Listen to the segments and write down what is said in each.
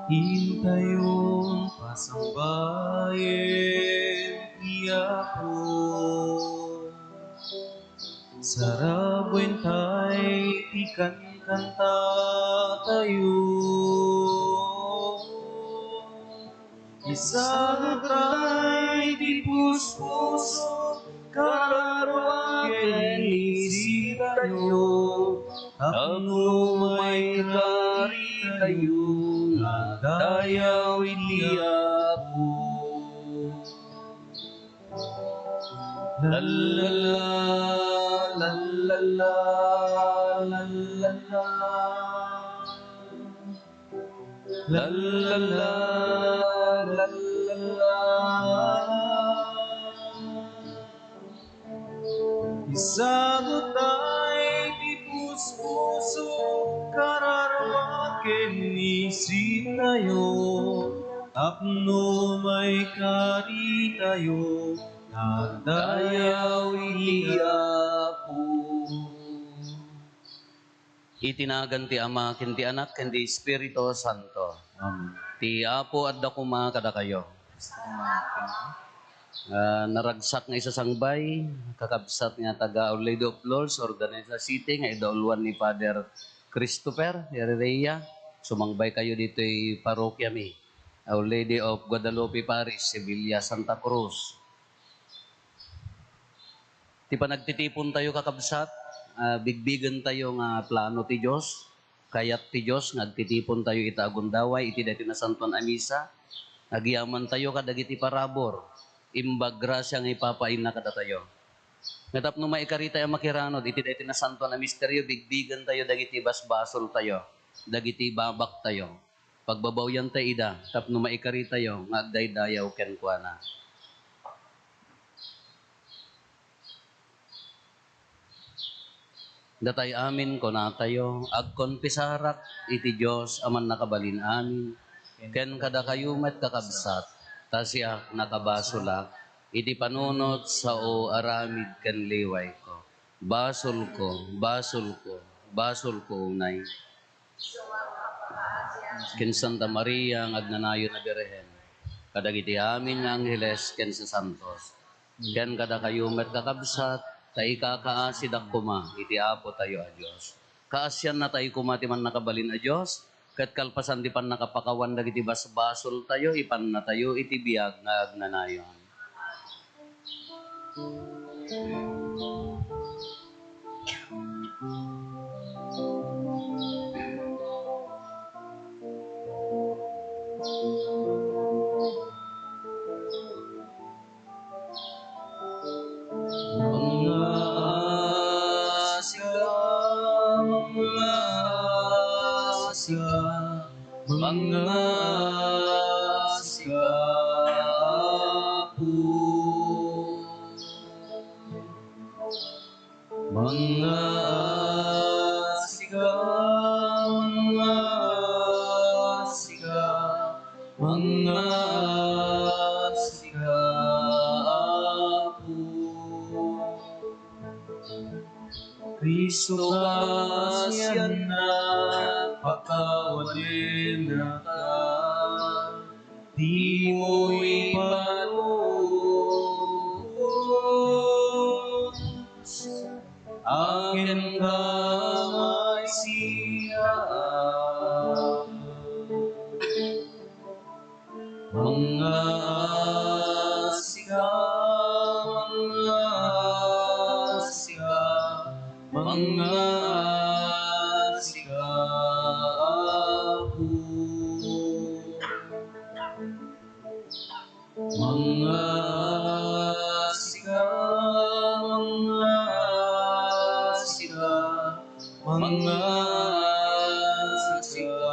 Hintayon pasambahin iyapo. Sarabwen tay ikan kanta tayo. Isang tay di puspuso kararwaken isip tayo. Tapno may kari tayo nga dayaw iliapo. Lalala, lalala, lalala, lalala, lalala. Isagot ay di puspuso kararwaken isip tayo. Tapno may kari tayo nagdayaw iliapo. Itinagan ti Ama, ken ti Anak, ken ti Espiritu Santo. Amen. Ti Apo adda kuma kada kayo. Naragsak nga isa sangbay, kakabsat nga taga Our Lady of Lourdes, Organiza City, nga idauluan ni Father Christopher Herreria. Sumangbay kayo dito ay parokya mi. Our Lady of Guadalupe Parish, Sevilla, Santa Cruz. Ti panagtitipon tayo kakabsat, bigbigan tayo nga plano ti Diyos, kayat ti Diyos, nagtitipon tayo ita agundaway, iti dati na Santon Amisa, nagyaman tayo kadagiti parabor, imbag grasya nga ipapain na kada tayo. Natap no maikarita yung makiranod, iti dati na Santon na misteryo, bigbigan tayo, dagiti basbasol tayo, dagiti babak tayo. Pagbabawyan tayo ida, tap no maikarita yung ngagdaydayaw kenkwana. Datay amin ko na tayo, agkonpisarak iti Diyos aman nakabalin amin. Ken kada kayumet kakabsat, tasya nakabasulak, iti panunot sa o aramid ken liway ko. Basol ko, basol ko, basol ko unay. Ken Santa Maria ngagnanayon na Birhen, kadagiti amin nga angheles ken sa santos. Ken kada kayumet kakabsat, tayo kakaasid kuma, iti apo tayo a Diyos. Kaasyan na tayo kuma, ti man nakabalin a Diyos, kat kalpasan di pan nakapakawan, dagiti basbasol tayo, ipan na tayo, iti biyag nga agnanayon. Mga sigapo, mga siga, mga siga, mga sigapo. Kristo kasyan na pakawanin na ka, di mo ipalos. Akin ka may siya, mga siga, mga siga, mga sigapo, mga siga, mga siga, mga sigapo,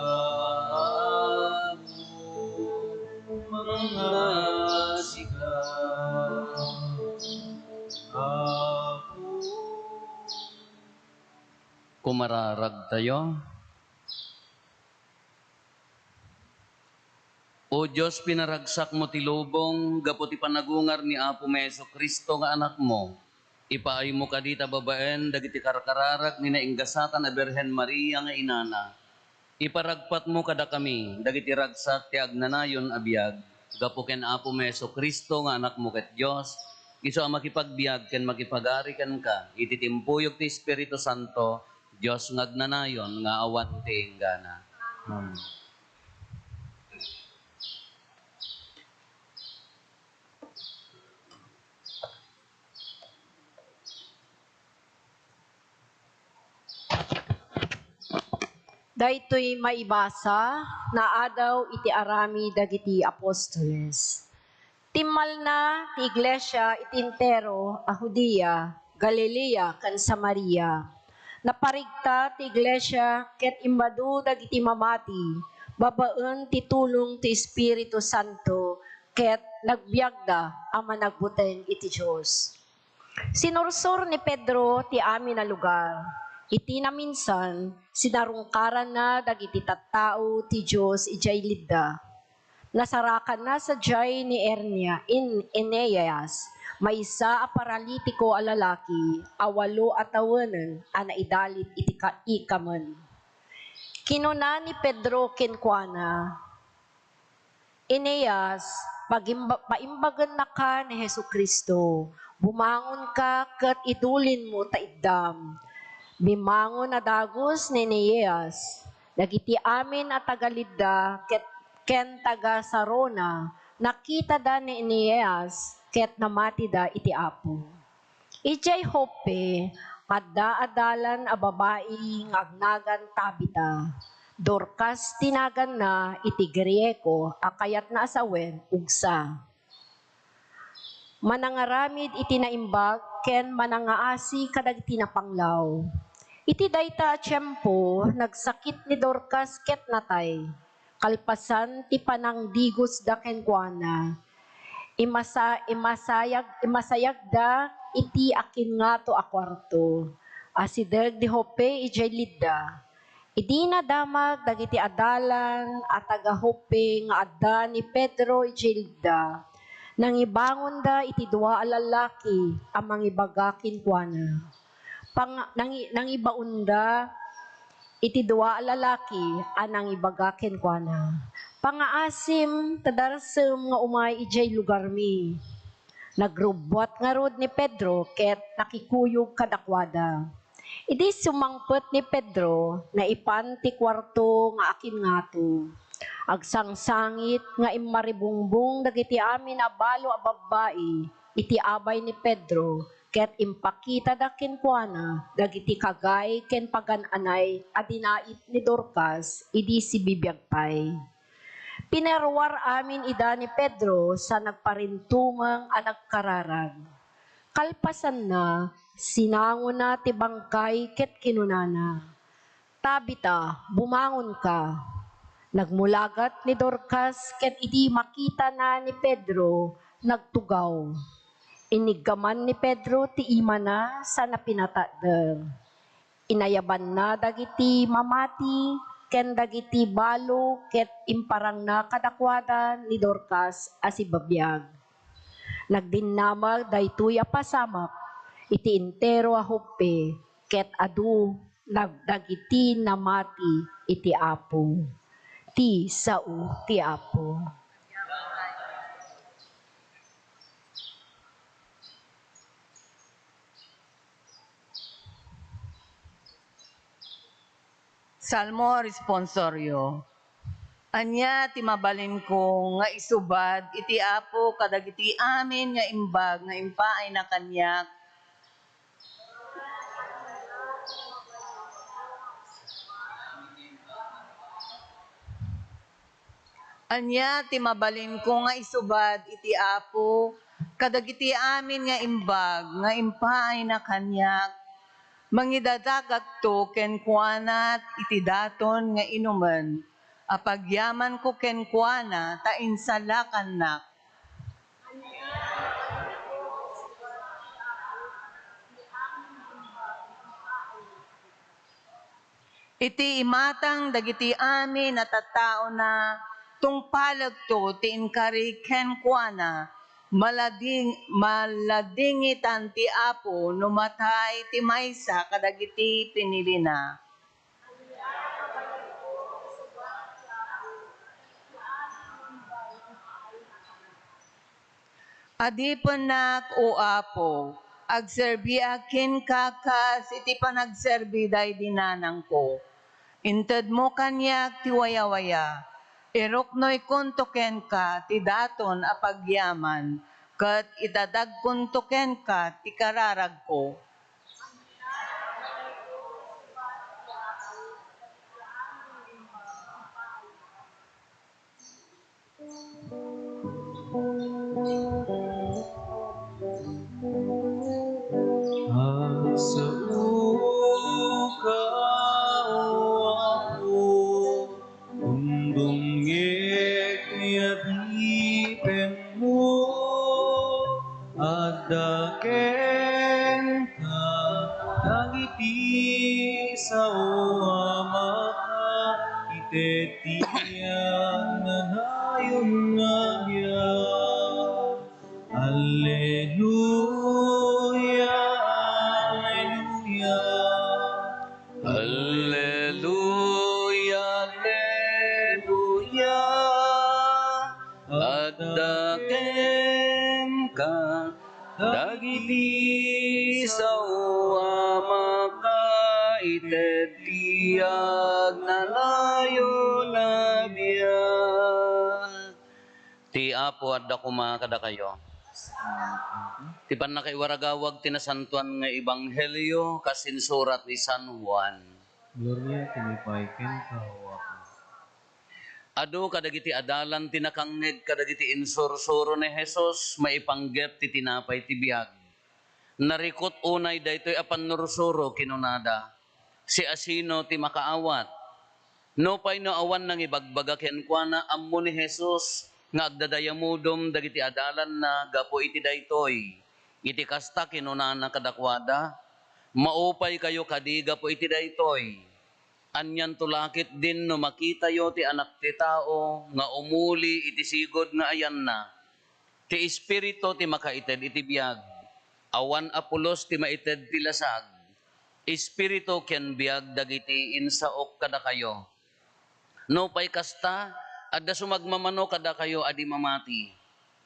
mga sigapo. Kumararag tayo. O Diyos, pinaragsak mo ti lubong, gaputi panagungar ni Apo Meso Kristo nga anak mo. Ipaay mo kadita babaen, dagiti karkararag ni nainggasatan na Birhen Maria nga inana. Iparagpat mo kada kami, dagiti ragsak ti agnanayon a biag, gapu ken Apo Meso Kristo nga anak mo ket Dios, isu a makipagbiag ken makipagari ken ka, iti timpuyog ti Espiritu Santo, Dios nga agnanayon nga awan ti enggana. Amen. Daytoy maibasa na adaw iti arami dagiti apostoles. Timmal na ti iglesia iti entero a Judea, Galilea ken Samaria. Naparigta ti iglesia ket imbadu dagiti mamati, babaen ti tulong ti Espiritu Santo ket nagbiagda a managbuteng iti Dios. Sinursur ni Pedro ti amin na lugar. Iti na minsan, sinarungkaran na dagiti tattao ti Diyos ijay lidda. Nasarakan na sa jay ni Eneas, maysa a paralitiko a lalaki, awalo a tawanen, a naidalit iti ikamen. Kinuna ni Pedro kenkuana, Eneas, paimbagan na ka ni Hesu Kristo, bumangon ka ket idulin mo ta iddam. Bimangon na dagos ni Eneas, dagiti amin at tagalidda ken taga Sarona, nakita da ni Eneas ket namati da iti Apo. Ijay Hope, adda adalan a babae nga agnagan Tabita. Dorcas tinagan na iti Grieko, akayat na asawen ugsa. Manangaramid iti naimbag ken manangaasi kadagiti napanglaw. Iti dayta a tiyempo, nagsakit ni Dorcas ket natay. Kalpasan ti panangdigos da kenkuana. Imasayag da iti akin nga to a kwarto. Asideg di Hope ijay lidda. Idi na damag dagiti adalan at taga Hope nga adda ni Pedro ijay lidda. Nangibangon da iti dua a lalaki ang mangibagakin kuana. Nangibaunda iti dua a lalaki anang ibagaken kuana. Pangaasim tadarsem nga umay ijay lugar mi. Nagrubwat nga rod ni Pedro ket nakikuyog kadakwada. Idi sumangpet ni Pedro na ipan ti kwarto nga akin ngato. Agsangsangit nga immaribungbong dagiti amin a balo a babbai iti abay ni Pedro ket impakita da kenkuana dagiti kagay ken pagan-anay a dinait ni Dorcas idi si bibiyagpay. Pinerwar amin ida ni Pedro sa nagparintumang a nagkararag. Kalpasan na, sinangon na ti bangkay ket kinunana. Tabita, bumangon ka. Nagmulagat ni Dorcas ket idi makita na ni Pedro, nagtugaw. Inigaman ni Pedro ti ima na sa napinatadder. Inayaban na dagiti mamati ken dagiti balo ket imparang na kadakwada ni Dorcas as ibabiyag. Nagdinnamag daytoy a pasamak iti entero a Hope ket adu nagdagiti namati iti Apo. Ti sao ti Apo. Salmo responsorio. Anya ti mabalin ko nga isubad iti Apo kadagiti amin nga imbag nga impaay na kanyak. Anya ti mabalin ko nga isubad iti Apo kadagiti amin nga imbag nga impaay na kanyak. Mangidadagat to kenkuanat iti daton nga inuman. Apagyaman ko kenkuana ta insalakan nak. Iti imatang dagiti amin at tattao na tungpalag to ti inkari kenkuana. Maladingitan ti Apo numatay ti maysa kadagiti pinili na. Adipanak o apo, agserbi akin kakas iti panagserbi day dinanang ko. Inted mo kanyak ti waya-waya, iroknoy kuntoken ka ti daton apagyaman, kat itadag kuntoken ka ti kararag ko. Sa uka o ako, undungek yatipen mo, adaken ka, dagiti sa uamaka, itetiyan na hayon nga biyak. Alleluia, alleluia, Alleluia, Alleluia. Addaken ka dagiti sa maka itetiyag na layo na biyak. Ti Apo adda kuma kada kayo. Ti panakaiwaragawag tinasantuan nga ebanghelyo kasinsurat ni San Juan. Gloria tinipaiken ka o ako. Ado kadagiti adalan tinakangngeg kadagiti insursuro ni Jesus maipanggep ti tinapay ti biag. Narikot unay daytoy apan nursuro kinunada. Si asino ti makaawat. No pay no awan nang ibagbaga ken kuana ammo ni Jesus nga agdadayamudom dagiti adalan na gapo iti daytoy. Iti kasta kinunana kadakwada, maupay kayo kadiga po iti daytoy. Anyan tulakit din no makita yo ti anak ti tao nga umuli iti sigod nga ayan na. Ti espiritu ti makaited iti biag. Awan apulos ti maited ti lasag. Espiritu ken biag dagiti insaok kada kayo. No pay kasta adda sumagmamano kada kayo adi mamati.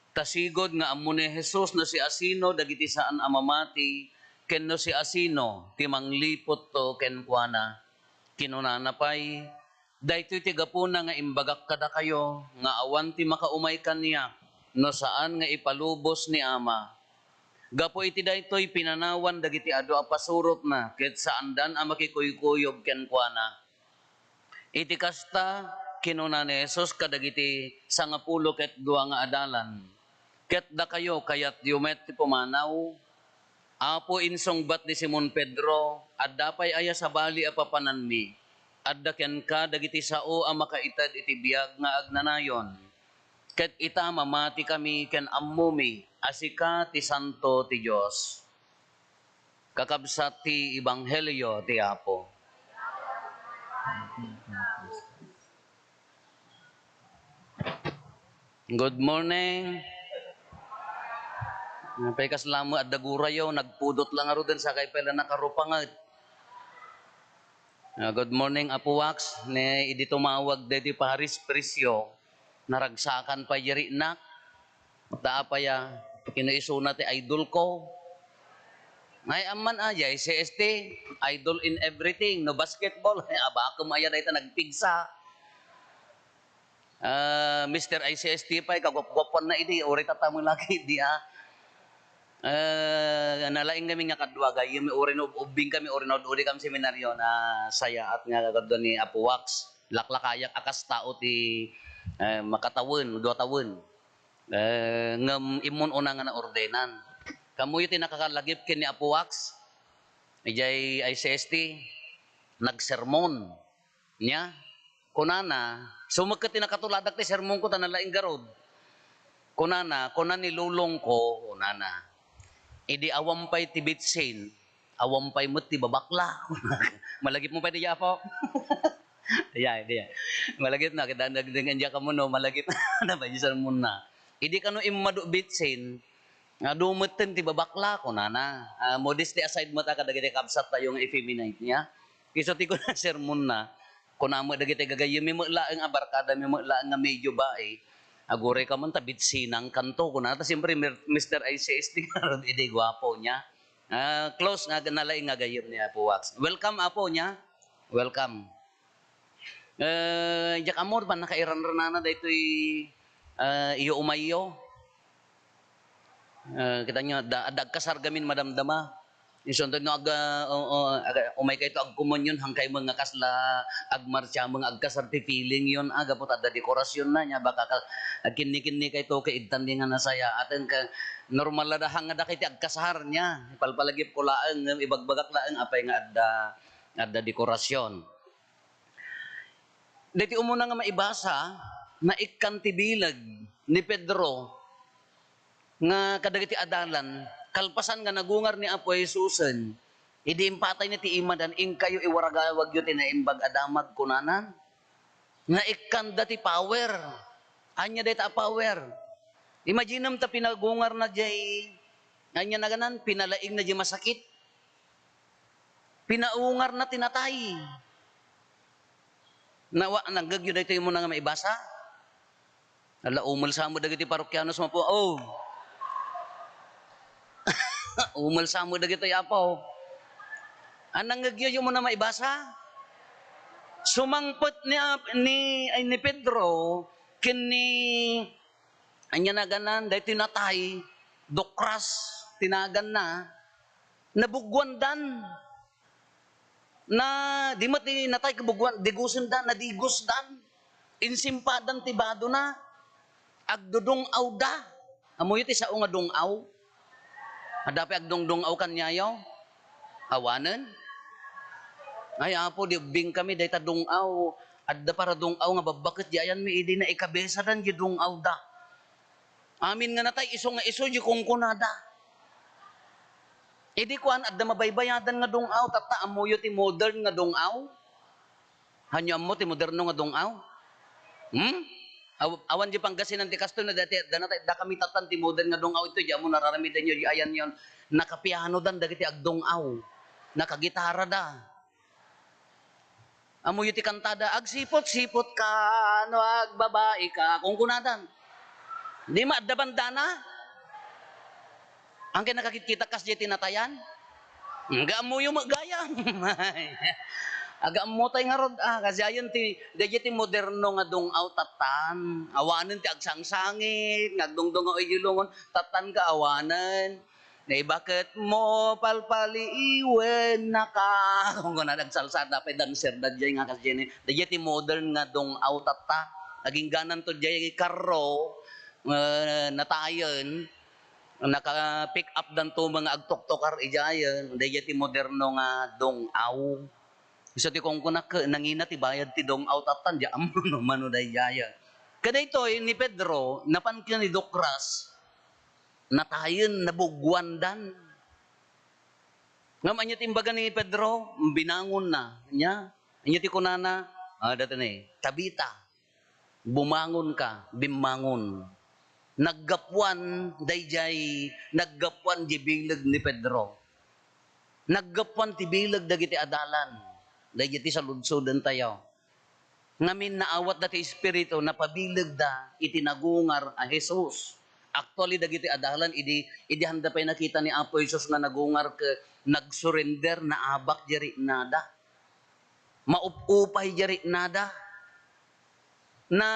Tasigod nga ammo ni Jesus no si asino dagiti saan amamati ken no si asino ti manglipot to ken kuana. Kinunana pay, daytoy ti gapuna nga imbagak kada kayo, nga awan ti makaumay kaniya, no saan nga ipalubos ni Ama. Gapo iti daytoy pinanawan dagiti adu a pasurot na, ket saandan a makikuykuyob ken kuana. Iti kasta, kinuna ni Jesus kadagiti sangapulo ket dua nga adalan. Ket da kayo kayat yumet ti pumanaw, Apo insong bat ni Simon Pedro, adda pay aya sa bali a papananmi. Adda ken ka dagiti sao a makaitad iti biag nga agnanayon. Ket ita mamati kami ken ammumi, asika ti santo ti Dios. Kakabsat ti ebanghelyo ti Apo. Good morning. Napay kaslamo at dagurayo, nagpudot lang aro din sa kay pala nakarupangat. Good morning, Apo Wax. Ne, idi tumawag dedi Paris Presyo. Naragsakan pa yari nak. Daa pa ya, kinuisuna ti idol ko. Ngay amman ayay, CST, idol in everything, no basketball. Aba, kumaya na ito nagpigsa. Mr. ICST pa, kagwap-gwapan na idi, uri tatamang lagi, di nalaing kami nga kadwa gayem uri no ubing kami uri no uri kami seminaryo na saya at nga kadto ni Apo Wax laklakayak akas tao ti makatawon 2 tawon ngem imon una nga na ordenan kamuyo ti nakakalagip ken ni Apo Wax ijay ICST nagsermon nya kunana sumagket ti nakatuladak ti sermon ko ta nalaing garod kunana nilulong ko kunana idi awampay ti bitsin, awampay mo ti babakla. Malagip mo pa di po. Iya. Malagip na kita nagdengan diya ka mo no, malagip na ba diyan mo na. Idi kano immadu bitsin, nga dumeten ti babakla ko nana. Modesty aside mo ta kadagiti kapsat tayo nga effeminate niya. Kiso ti ko na sermon na. Kunamo dagiti gagayem mi mo laeng abarkada mi mo laeng nga medyo bae. Agore ka man tabit sinang kanto ko na. Ta siyempre Mr. ICSD karon ide gwapo niya. Close nga nalay nga gayom niya po wax. Welcome apo niya. Welcome. Jak amor man nakairan-ranana daytoy iyo umayo. Kita nyo, adag kasar gamin madamdama. Isunod no umay kay to ag komunyon hangkay mga kasla agmarcha mga agkasar ti feeling yon aga put ada dekorasyon na nya baka kinni kay to kay idtan nga nasaya aten ka normal da hanga da kay ti agkasar nya palpalagip ko laeng ibagbagak laeng apay nga adda dekorasyon. Diti umuna nga maibasa na ikkan ti bilag ni Pedro nga kadagiti adalan kalpasan nga nagungar ni Apo Jesusen, idi impatay ni ti imadan, ing kayo iwaragawag yun tinaimbag adamag kunanan. Nga ikanda ti power. Anya data power. Imagine ta pinagungar na jay, anya na ganan, pinalaing na jay masakit. Pinaungar na tinatay. Nawa, nanggagyo dito yung muna nga maibasa. Ala, umal sa mo dagiti parokyanos mo po, oh, umal sa mo dagito yapaw. Anang nagyo mo na maibasa? Sumangpot ni Pedro kini anya na ganan dahil tinatay dokras tinagan na nabugwan dan na di mo tinatay kabugwan digusin dan nadigos dan insimpadan tibado na agdudong awda amoy ti sao nga dungaw. Adapi agdong-dong aw kanyayaw. Awanen. Ay apo di bing kami day ta dungaw. Adda para dungaw nga babakit di ayan mi idi na ikabesa dan di dungaw da. Amin nga natay iso nga iso di kung kunada. Idi kuan adda mabaybayadan nga dungaw tata amoyo ti modern nga dungaw. Hanyo amo ti moderno nga dungaw. Awan di Pangasinan ti kasto na dati da kami tatan ti modern nga dungaw ito di amo nararamidan nyo di ayan yon nakapiano dan dagiti agdungaw nakagitara da amo yung ti kantada agsipot-sipot ka no agbabae ka kung kunadan di maadda bandana ang kinakakita kas di tinatayan nga amo yung magaya aga mo tay nga rod kasi ayon ti dagiti moderno nga dungaw tatan awanen ti agsangsangit ngagdungdung yulungon tatan ka awanen nay bakit mo palpaliiwen naka kung na nagsalsada pa dancer dadjay nga kasi dagiti modern nga dungaw tata naging ganan to jay karro natayon naka pick up dan to mga agtok-tokar ijayan dagiti moderno nga dungaw. Isa ti kung kunak nangina ti bayad ti dong outatan di amo no mano dayaya. Kada ito ni Pedro napankin ni Dokras natayen nabugwandan. Ngam anya timbaga ni Pedro binangon na nya. Anya ti kunana dati ni Tabita. Bumangon ka, bimangon. Naggapuan dayjay naggapuan di bilag ni Pedro. Naggapuan ti bilag dagiti adalan. Dagiti sa ludsodan tayo. Ngamin naawat dati espiritu na pabilag da itinagungar a Jesus. Actually dagiti adalan idi handa pay nakita ni Apo Jesus nga nagungar ke nagsurrender na abak jari nada. Maupupay jari nada. Na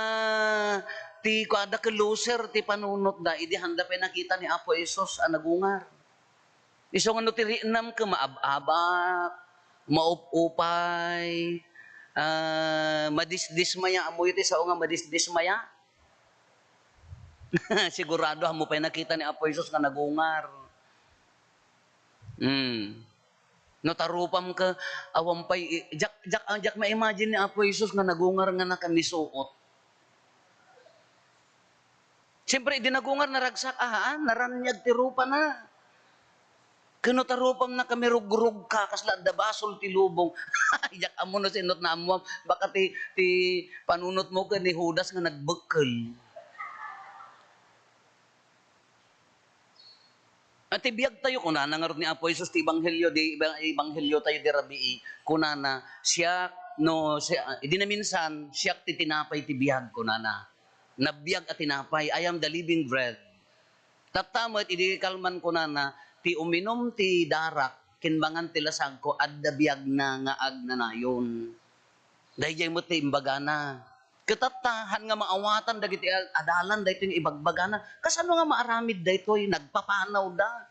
ti kada ke loser ti panunot da idi handa pay nakita ni Apo Jesus a nagungar. Iso nga no ti rienam ke maababak maupupay, madisdismaya, amoy iti sao nga madisdismaya. Sigurado mo pa nakita ni Apo Jesus nga nagungar. No tarupam ka, awampay, jak ma-imagine ni Apo Jesus nga nagungar nga nakamisuot. Siyempre, di nagungar naragsak, naranyag tirupa na. Kano tarupam na kami rugrug ka, kasla da basol ti lubong. Jak amo no sinot na amo, baka ti panunot mo ka ni Judas nga nagbekkel. At ibiyag tayo kunana nga ni Apo Jesus ti Ebanghelyo tayo di Rabii kunana siya no siya, di na minsan siya ti tinapay ti biyag kunana. Nabiyag at tinapay. I am the living bread. Tatamot, idikalman ko na ti uminom ti darak, kinbangan ti lasag ko, at dabiyag na nga agnanayon. Dahil mo ti imbagana. Katatahan nga maawatan, dagiti adalan, dahil yung ibagbagana. Kasano nga maaramid dahito, nagpapanaw da.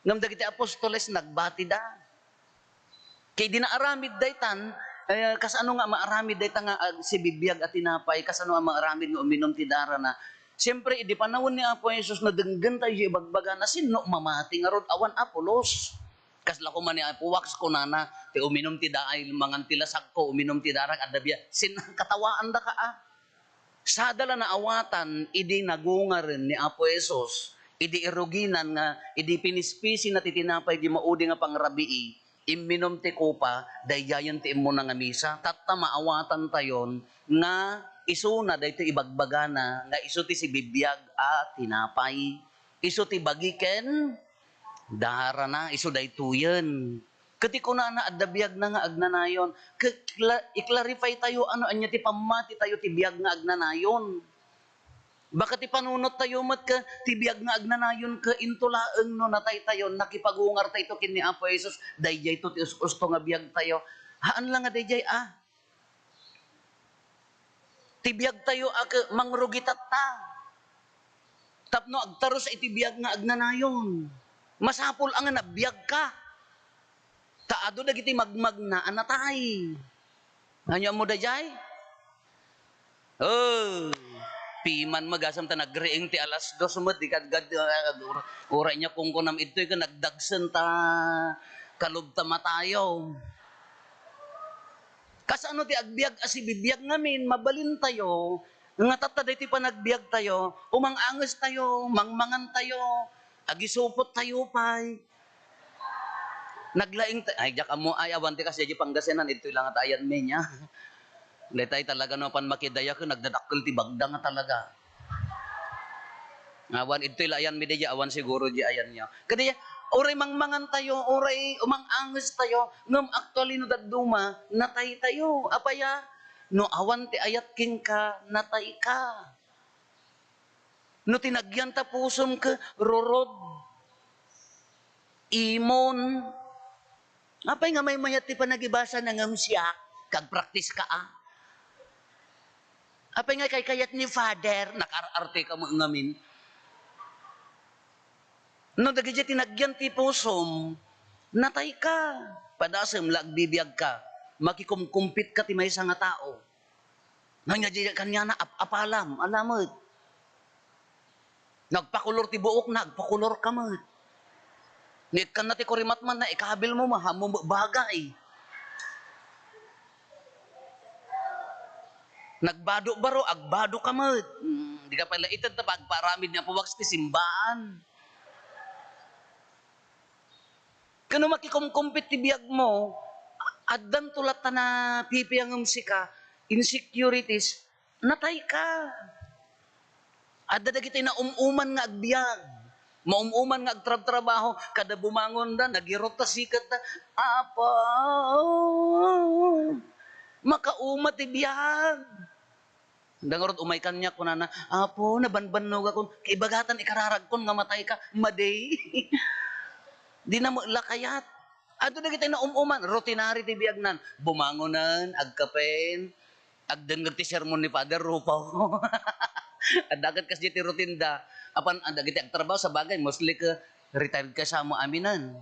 Ngam dagiti apostoles, nagbati da. Kay di na aramid daytan, kasano nga maaramid dayta nga si bibiyag at tinapay, kasano nga maaramid nga uminom ti dara na. Siyempre, di panahon ni Apo Jesus na denggan tayo ibagbaga na sino mamati nga rod awan Apolos. Kasla ko man ni Apo wax ko na ti uminom ti daay mangan ti lasag ko uminom ti darag adabya katawaan da ka Sadala na awatan idi nagunga rin ni Apo Jesus. Idi eruginan nga idi pinispisi na titinapay di maudi nga pangrabii. Iminom ti kupa dayyayan ti immo nga misa. Tatta maawatan tayon nga isuna dayto ibagbagana nga isu ti si bibiyag at tinapay. Isu ti bagiken dahara na isu daytoyen. Kati ko na adda biyag na nga agnanayon. I-clarify tayo ano anya ti pamati tayo ti biyag nga agnanayon. Baka ti panunot tayo mat ka ti biyag nga agnanayon ka intulaeng no natay tayo nakipagungar tayo kin ni Apo Jesus dayjay to ti usto nga biyag tayo. Haan lang nga dayjay Tibiyag tayo mangrugit ta. Tapno agtaros sa itibiyag nga agnanayon. Masapol ang nabiyag ka. Taado dagiti magmag na anatay. Anya mo dayjay? Oh, piman magasam ta nagreeng ti alas 2 met di kadgad oray nya kung kunam itoy ka nagdagsen ta kalub ta matayo. Kasano ti agbiag asi bibiyag ngamin, mabalin tayo, nga tataday ti panagbiag tayo, umanganges tayo, mangmangan tayo, agisupot tayo pay. Naglaing ay jak amo ay awan ti kasi di Pangasinan ito lang at ayan me nya. Letay talaga no pan makidaya ko nagdadakkel ti bagda nga talaga. Awan ito ayan me di awan siguro di ayan nya. Kadi oray mangmangan tayo, oray umanganges tayo, ngam actually no daduma, natay tayo. Apaya, no awan ti ayat king ka, natay ka. No tinagyan ta pusom ka, rorod, imon. Apay nga may mayat ti panagibasa na ngam siya, kag practice ka Apay nga kay kayat ni Father, nakar-arte ka mo ngamin. No dagiti tinagyan ti pusom, natay ka. Padasem lagbibiyag ka. Makikumkumpit ka ti maysa nga tao. Nanya di kanya na apalam, alamot. Nagpakulor ti buok, nagpakulor ka mat. Nikan na ti kurimat man na ikabil mo mahamo bagay. Nagbado baro, agbado ka mat. Di ka pala itad na pagparamid niya puwaks ti simbaan. Kano makikumkumpit ti biyag mo, addan tulat na pipiyangam sika, insecurities, natay ka. Adda dagiti na umuman nga agbiag. Maumuman nga agtrab-trabaho, kada bumangon da, nagirot ta sikat ta, apa, makaumat ti biyag. Dangarot umay kanya ko na apo, nabanbanog ako, kaibagatan ikararag kon nga matay ka, maday. Di na mo lakayat. Ato na kita na umuman, rutinary ti biyagnan. Bumangonan, agkapen, agdengag ti sermon ni Father Rupaw. Adagat kasi ti rutinda. Apan adagat ti agtrabaho sa bagay, mostly ka retired ka sa mo aminan.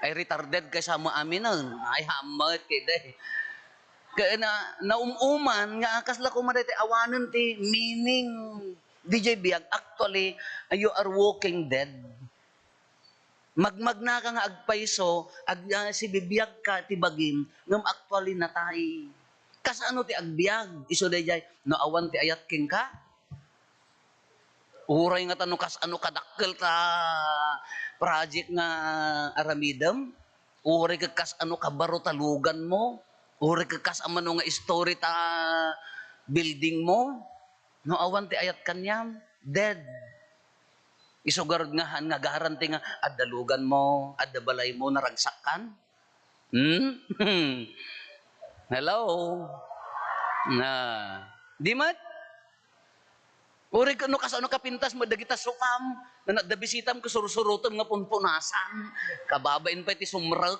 Ay retarded ka sa mo aminan. Ay hamat kay day. Kaya na umuman, nga kasla ko maday ti awanan ti meaning DJ biyag. Actually, you are walking dead. Magmag na ka nga agpaiso, si bibiyag ka ti bagim, ngam actually natay. Kasano ti agbiag? Iso dayjay, no awan ti ayat king ka? Uray nga tanong kasano kadakkel ta project nga aramidam? Uray ka kasano kabaro talugan mo? Uray ka kasano nga story ta building mo? No awan ti ayat kanyam? Dead. Isugarod nga garanti nga addalugan mo, addabalay mo naragsakan. Hello. Na, di mat Uri ka, no kasano ka pintas mo, dagita sukam, na nadabisitam ko surusurutom nga punpunasan, kababain pa iti sumrek.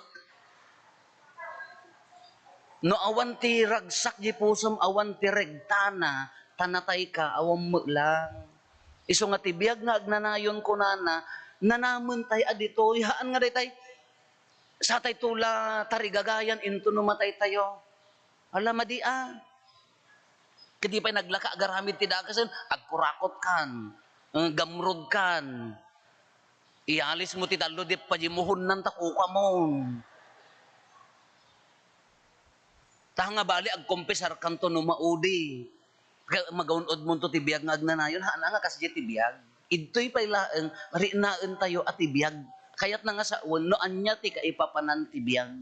No awan ti ragsak di pusam, awan ti regtana, tanatay ka, awan mo lang. Iso nga ti biyag nga agnanayon ko nanaman tay adito, haan nga day tay, sa tay tula tarigagayan into numatay tayo. Alam madia. Kadi pa'y naglaka agaramid ti dakasan, agkurakot kan, gamrod kan. Ialis mo ti talo di pajimuhon ng takuka mo. Tanga bali agkompisar kanto no maudi. Magaunod mo to ti biyag nga agnanayon, haan nga kasi ti biyag. Ito'y pa'y laeng, rinaan tayo at ti biyag. Kaya't na nga sa no anya ti kaipapanan ti biyag.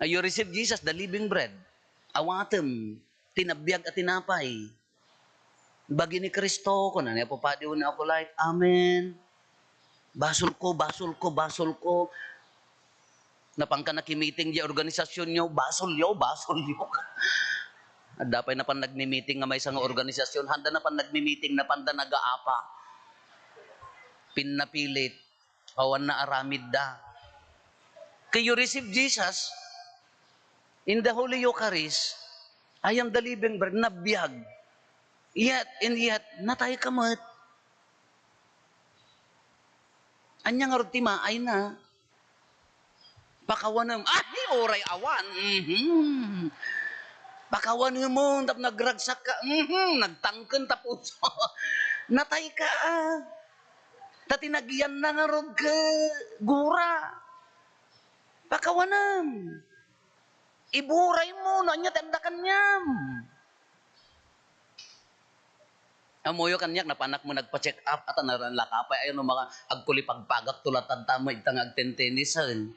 You receive Jesus, the living bread. Awatem, tinabiyag at tinapay. Bagi ni Kristo, kung ano po padiw na ako like, Amen. Basol ko. Napangka nakimiting di organisasyon nyo, basol yo. At dapat na pan nagmi-meeting nga may isang organisasyon, handa na pan nagmi-meeting na panda nag-aapa. Pinnapilit, awan na aramid da. Kaya you receive Jesus, in the Holy Eucharist, I am the living bread, nabiyag. Yet, natay kamat. Anya nga ti maay na. Pakawanam, oray awan. Pakawanam mo, tap nagragsak ka, nagtangken tapos. Natay ka. Tatinagyan na nga rod ka, gura. Pakawanam. Iburay mo, nanya tendakan niyam. Amoyo kanyak, napanak mo nagpa-check up at naranlakapay, ayun mga agkulipagpagak tulatan tamo, itang agtentenisan.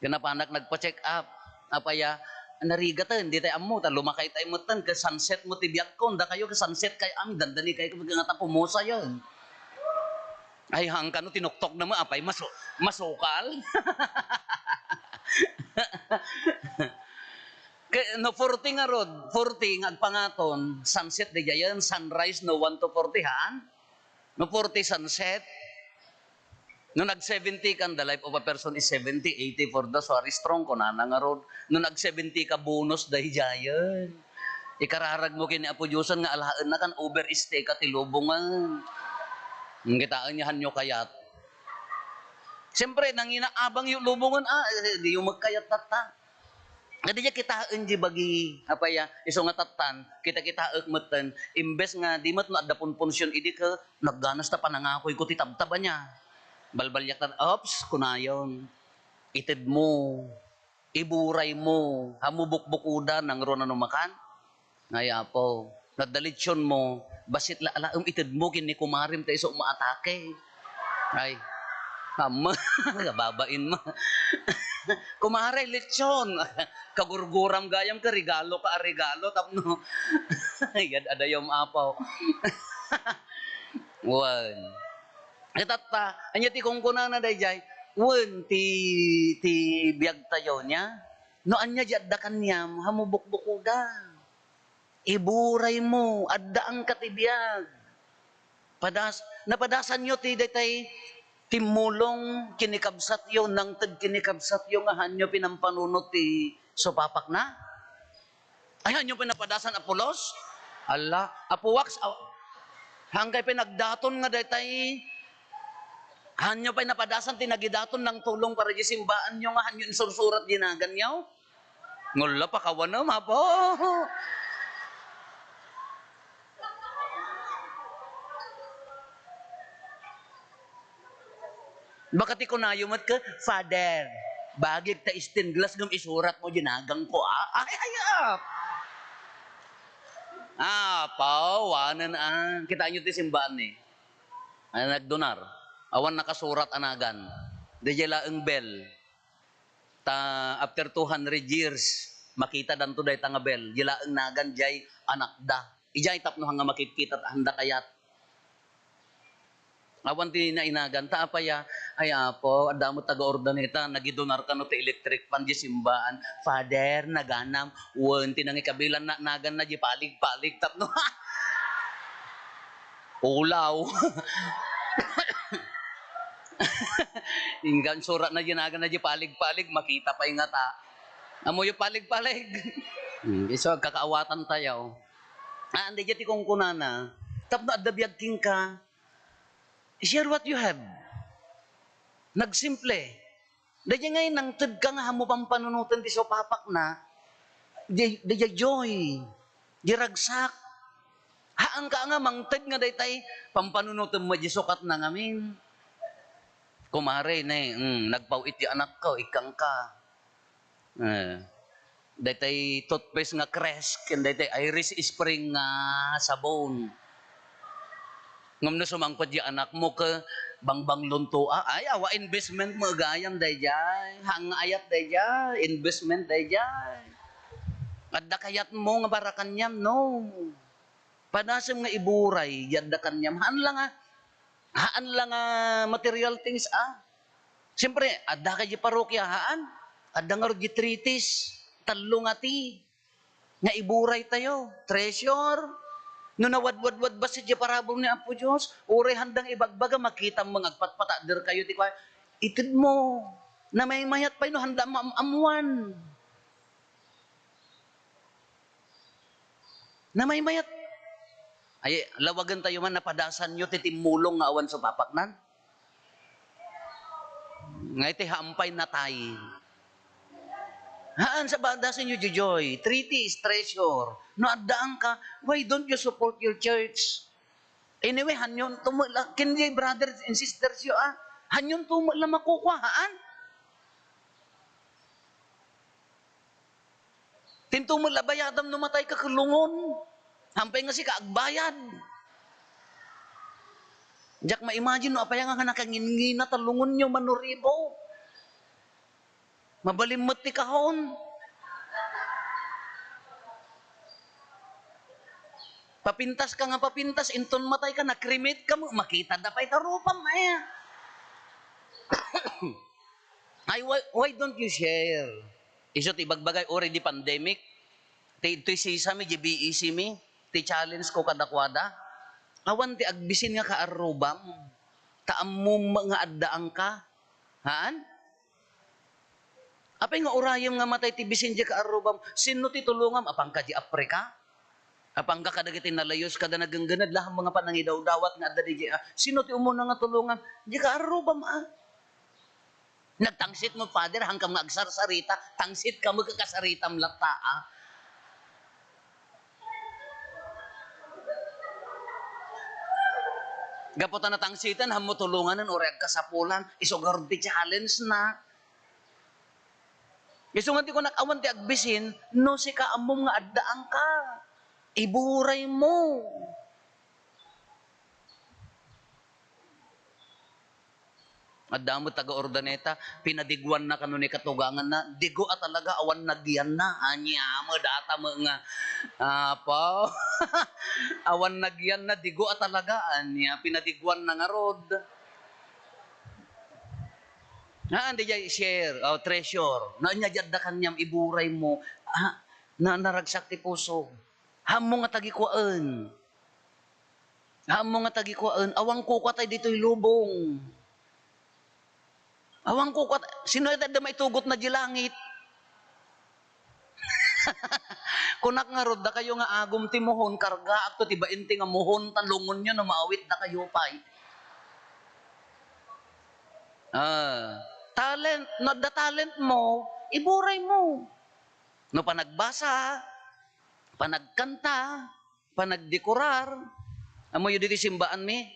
Kanapanak nagpa-check up, apaya, narigatan, hindi tayo amo, lumakay tayo mo tan, ka sunset mo tibiyag ko, da kayo ka sunset kay amin, dandani kayo kapag nga tapumusa yun. Ay, hangka no, tinuktok naman, apay, masukal. No 40 nga rod, 40 nga agpangaton, sunset di jayan, sunrise no 1 to 40 haan. No 40 sunset. No nag 70 kan, the life of a person is 70, 80 for the sorry strong ko na nga rod. No nag 70 ka bonus di jayan. Ikararag mo kini Apo Diyosan nga alahaan na kan overstay ka tilubungan. Ngitaan niya hanyo kayat. Siyempre, nang inaabang yung lubungan, di yung magkayat tata. Kadi niya kita enji bagi apa ya iso nga tatan kita agmeten imbes nga di mat no adda punsyon idi ka nagganas ta panangakoy ko titabtaba niya balbalyak tan ops kunayon ited mo iburay mo hamubukbukuda nang ro na numakan ngaya po nadalitsyon mo basit la ited mo kini kumarim ta iso maatake ay Ama, kababain mo. Kumare, lechon. Kagurguram gayam ka, regalo ka, regalo. Tapno, yan, adayom apaw. Wan. Itata, anya ti kung kunana dayjay, wan, ti biyag tayo niya. No, anya di addakan niyam, hamubukbukuda. Iburay mo, adda ang katibiyag. Napadasan nyo ti daytay, timulong kinikabsat yo nang kinikabsat yo nga hanyo pinampanunot ti supapak na. Ay hanyo pinapadasan Apolos. Ala, Apuwax hanggang pinagdaton nga daytay hanyo pinapadasan tinagidaton ng tulong para di simbaan nyo nga hanyo insursurat ginagan nyo. Ngulla pa kawanam ha po. Baka ti kunayumat ka, Father, bagig ta stained glass ngam isurat mo ginagang ko, Ay, pawanan kita nyo ti simbaan ni. Ay, nagdonar. Awan nakasurat anagan. Dejela ang bell. After 200 years, makita danto day nga bell. Jela ang nagan jay anak da. Ijay tapno hanga makikita handa kayat. Awan ti na inagan ta apaya ay apo adamo taga-ordaneta nagidonar kano ti electric fan di simbaan Father naganam wen ti nang ikabilan na nagan na di palig tapno Ulaw. Inggan surat na ginaga na di palig-palig, makita pa yung ngata. Amo yung palig-palig. So, kakaawatan tayo. Andi jati kong kunana, tapno adabiyag king ka, share what you have. Nagsimple. Daya ngayon, nang tad ka nga, hamo pang panunutan ti so papak na, daya joy, di ragsak. Haan ka nga, mangtad nga day tay, pampanunutan mo, di sukat na ngamin. Kumare na nagpawit yung anak ko, ikang ka. Day toothpaste nga Crest, and day Irish Spring nga sabon. Ngam na sumangpad yung anak mo ka, bangbang lunto, ay, awa investment mo, gayam day jay, hang ayat day jay, investment day jay. At da kayat mo nga barakan niyam, no. Padasam nga iburay, yadda kanyam, haan lang material things, Siyempre, adda kayo parokya, haan, adda nga rogitritis, talong ati, nga iburay tayo, treasure. No nawad-wad-wad ba si parabong ni Apo Diyos? Uri handang ibagbaga, makita mga agpatpatader kayo, ti kwa, itid mo, na may mayat pa no, handa maamuan. Na may mayat. Ay, lawagan tayo man, napadasan nyo, titimulong nga awan sa papaknan. Nga iti hampay na tayo. Haan sa badasan nyo, Joy, treaty is treasure. No, adaan ka, why don't you support your church? Anyway, hanyon tumula, kindi brothers and sisters yo, hanyon tumula makukuha, haan? Tintumula bayadam numatay ka kulungon. Hampay nga si kaagbayad. Diyak ma-imagine no, apaya nga nakangingina talungon nyo manuribo. Mabalimot ti kahon. Papintas ka nga papintas, inton matay ka, nakrimit ka mo, makita da pa itarupam, maya. Ay, why don't you share? Iso ti bagbagay already pandemic, ti sisami, GBEC mi, ti challenge ko kadakwada, awan ti agbisin nga kaarubam, taamum nga addaang ka, haan? Apay nga urayam nga matay ti bisin di kaarubam, sino ti tulungam, apang ka di Afrika? Apang ka kadagiti nalayos kada nagangganad, lahang mga panangidaw-dawat nga adda di sino ti umuna nga tulungam, di kaarubam Nagtangsit mo, Father, hanggang agsarsarita, tangsit ka magkakasaritam lata, Gaputan na tangsitan, hamo tulungan ng oreg kasapulan, isogar di challenge na. Isungan ti ko nakawan ti agbisin, no si kaamom nga addaang ka. Iburay mo. Adamo taga Ordaneta, pinadigwan na kanuni katugangan na, digo at talaga awan nagyan na, anya mo data mga apa, awan nagyan na, digo at talaga, anya pinadigwan na nga rod. Hindi niya share, treasure, na niya jadda kanyam iburay mo, na naragsak ti puso, hamo nga tagikuan, awang kukatay dito'y lubong. Awang ko, sino ito na may tugot na di langit? Kunak nga rod, da kayo nga agom ti mohon, karga, akto ti bainti nga mohon, talungon nyo na maawit na kayo pa'y. Talent, not the talent mo, iburay mo. No panagbasa, panagkanta, panagdekorar, amo yun dito simbaan mi,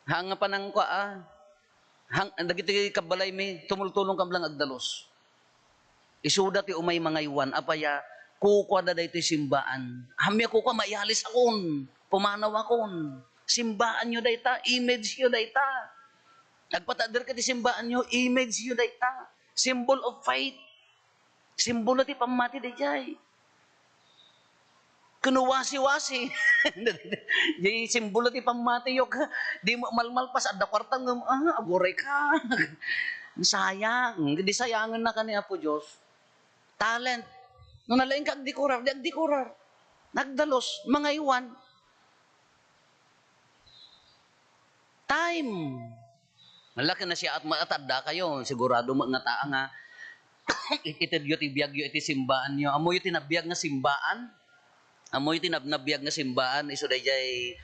hanga panang kwa, dagiti kabalay mi, tumultulong kam lang agdalos. Isuda ti umay mga iwan, apaya, kukwa da dito simbaan. Hamya kukwa, mayalis akon, pumanaw akon. Simbaan nyo dayta, image nyo dayta. Nagpatader ka ti simbaan nyo, image nyo dayta. Symbol of faith. Simbolo ti pamati dayjay. Kunuwasi-wasi. Di simbolo ti pamati yok. Di mo malmalpas adda kwartang aburay ka. Sayang. Di sayangan na kani Apo Diyos. Talent. Nung nalaing ka agdikurar, di agdikurar. Nagdalos, mga iwan. Time. Malaki na siya at matatanda kayo. Sigurado mo nga taa nga. Itid yu tibiyag yu iti simbaan nyo. Amo yu tinabiyag nga simbaan. Amo yu tinabnabiyag nga simbaan. Iso dayjay,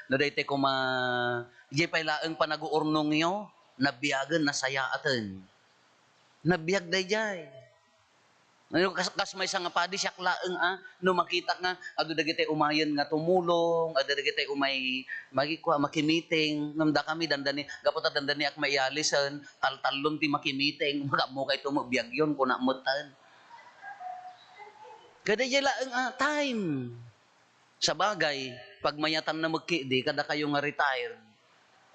no dayte ko jay pailaeng panaguurnong nyo. Nabiyagan, nasayaatan. Nabiyag dayjay. Kas may nga padi siya klaeng no makita nga ado dagiti umayen nga tumulong, ado dagiti umay magikuha makimiting, namda kami dandani gapota dandani ak maialisan taltalon ti makimiting, magamo kay tumubiyag yon kuna mutan. Kada laeng time. Sa bagay, pag mayatan na magkidi kada kayo nga retired,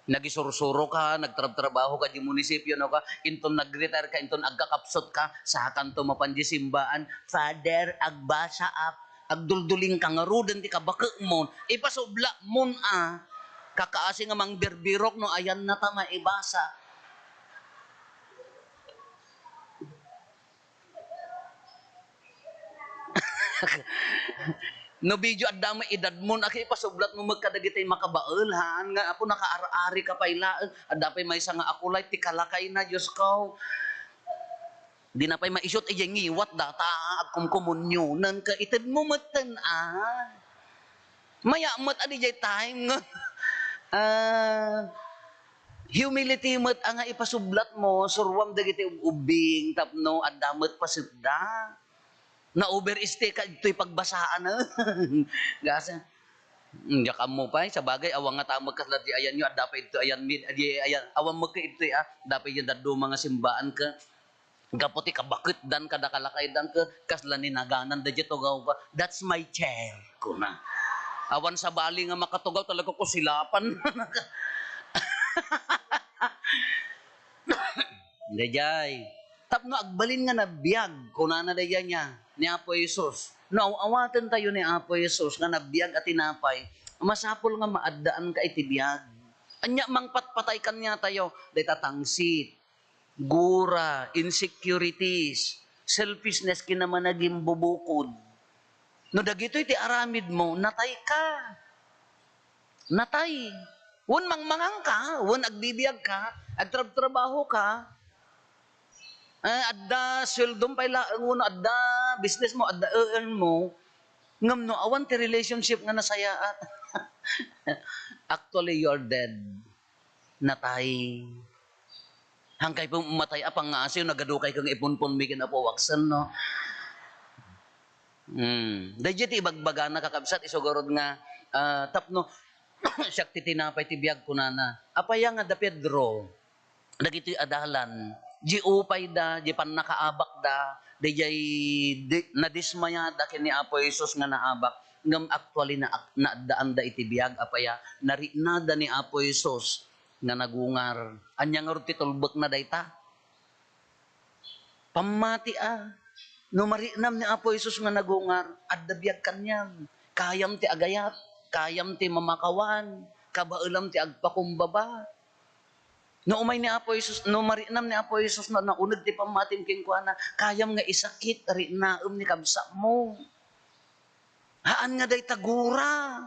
nagisursuro ka, nagtrabaho ka di munisipyo, no ka, inton nag-retire ka, inton agkakapsot ka, sa kanto mapanji simbaan, Father, agbasa ak, agdulduling ka nga ruden, di ka baka mon, ipasubla mon kakaasi nga mang birbirok, no, ayan na ta maibasa. No video at dama edad mo aki pasublat mo magkadagitay makabaelhan nga apo nakaari ka pailaan at dapay may nga akulay ti kalakay na Dios ko. Di na pay maisot ijay ngiwat data at kumkumunyo nan ka ited mo matan maya mat adi jay time nga humility mat nga ipasublat mo surwam dagiti ubing tapno at damat pasudda. Na overstay ka ito'y pagbasaan na. Gasa. Yakam mo pa sa bagay awang nga tamag kaslat di ayan nyo at dapat ito ayan awang mo ka ito dapat yung dado mga simbaan ka gaputi ka bakit dan kada kalakay dan ka kaslan ni naganan da dito gaw ka that's my chair ko na awan sa bali nga makatugaw talaga ko silapan. Dayjay tapno agbalin nga nabiyag kunana dayjay niya ni Apo Jesus. No, awatan tayo ni Apo Jesus nga nabiyag at tinapay. Masapol nga maaddaan ka itibiyag. Anya mang patpatay kanya tayo. Day tatangsit, gura, insecurities, selfishness kinaman naging bubukod. No dagito iti aramid mo, natay ka. Natay. Wan mangmangang ka, wan agbibiyag ka, agtrabaho ka. Adda sweldom pay laeng uno adda business mo adda earn mo ngam no awan ti relationship nga nasayaat. Actually you're dead. Natay. Hangkay po matay apang nga asiyo nagadukay kang ipunpon mi kinapo waksan no. Dayjay ti ibagbaga na kakabsat isugurod nga tapno siyak ti tinapay ti biag kunana. Apaya nga da Pedro dagiti adalan di upay da, di pan nakaabak da, di jay nadismaya da kini Apo Jesus nga naabak, ngam actually na daan da itibiyag apaya, narina da ni Apo Jesus nga nagungar. Anya nga ti tulbek na dayta. Pamati no marinam ni Apo Jesus nga nagungar, adda biyag kanyang, kayam ti agayat, kayam ti mamakawan, kabaelam ti agpakumbaba. No umay ni Apo Jesus, no marinam ni Apo Jesus na naunod ti pamatim king kuana, kayam nga isakit rinaem ni kabsa mo. Haan nga day tagura.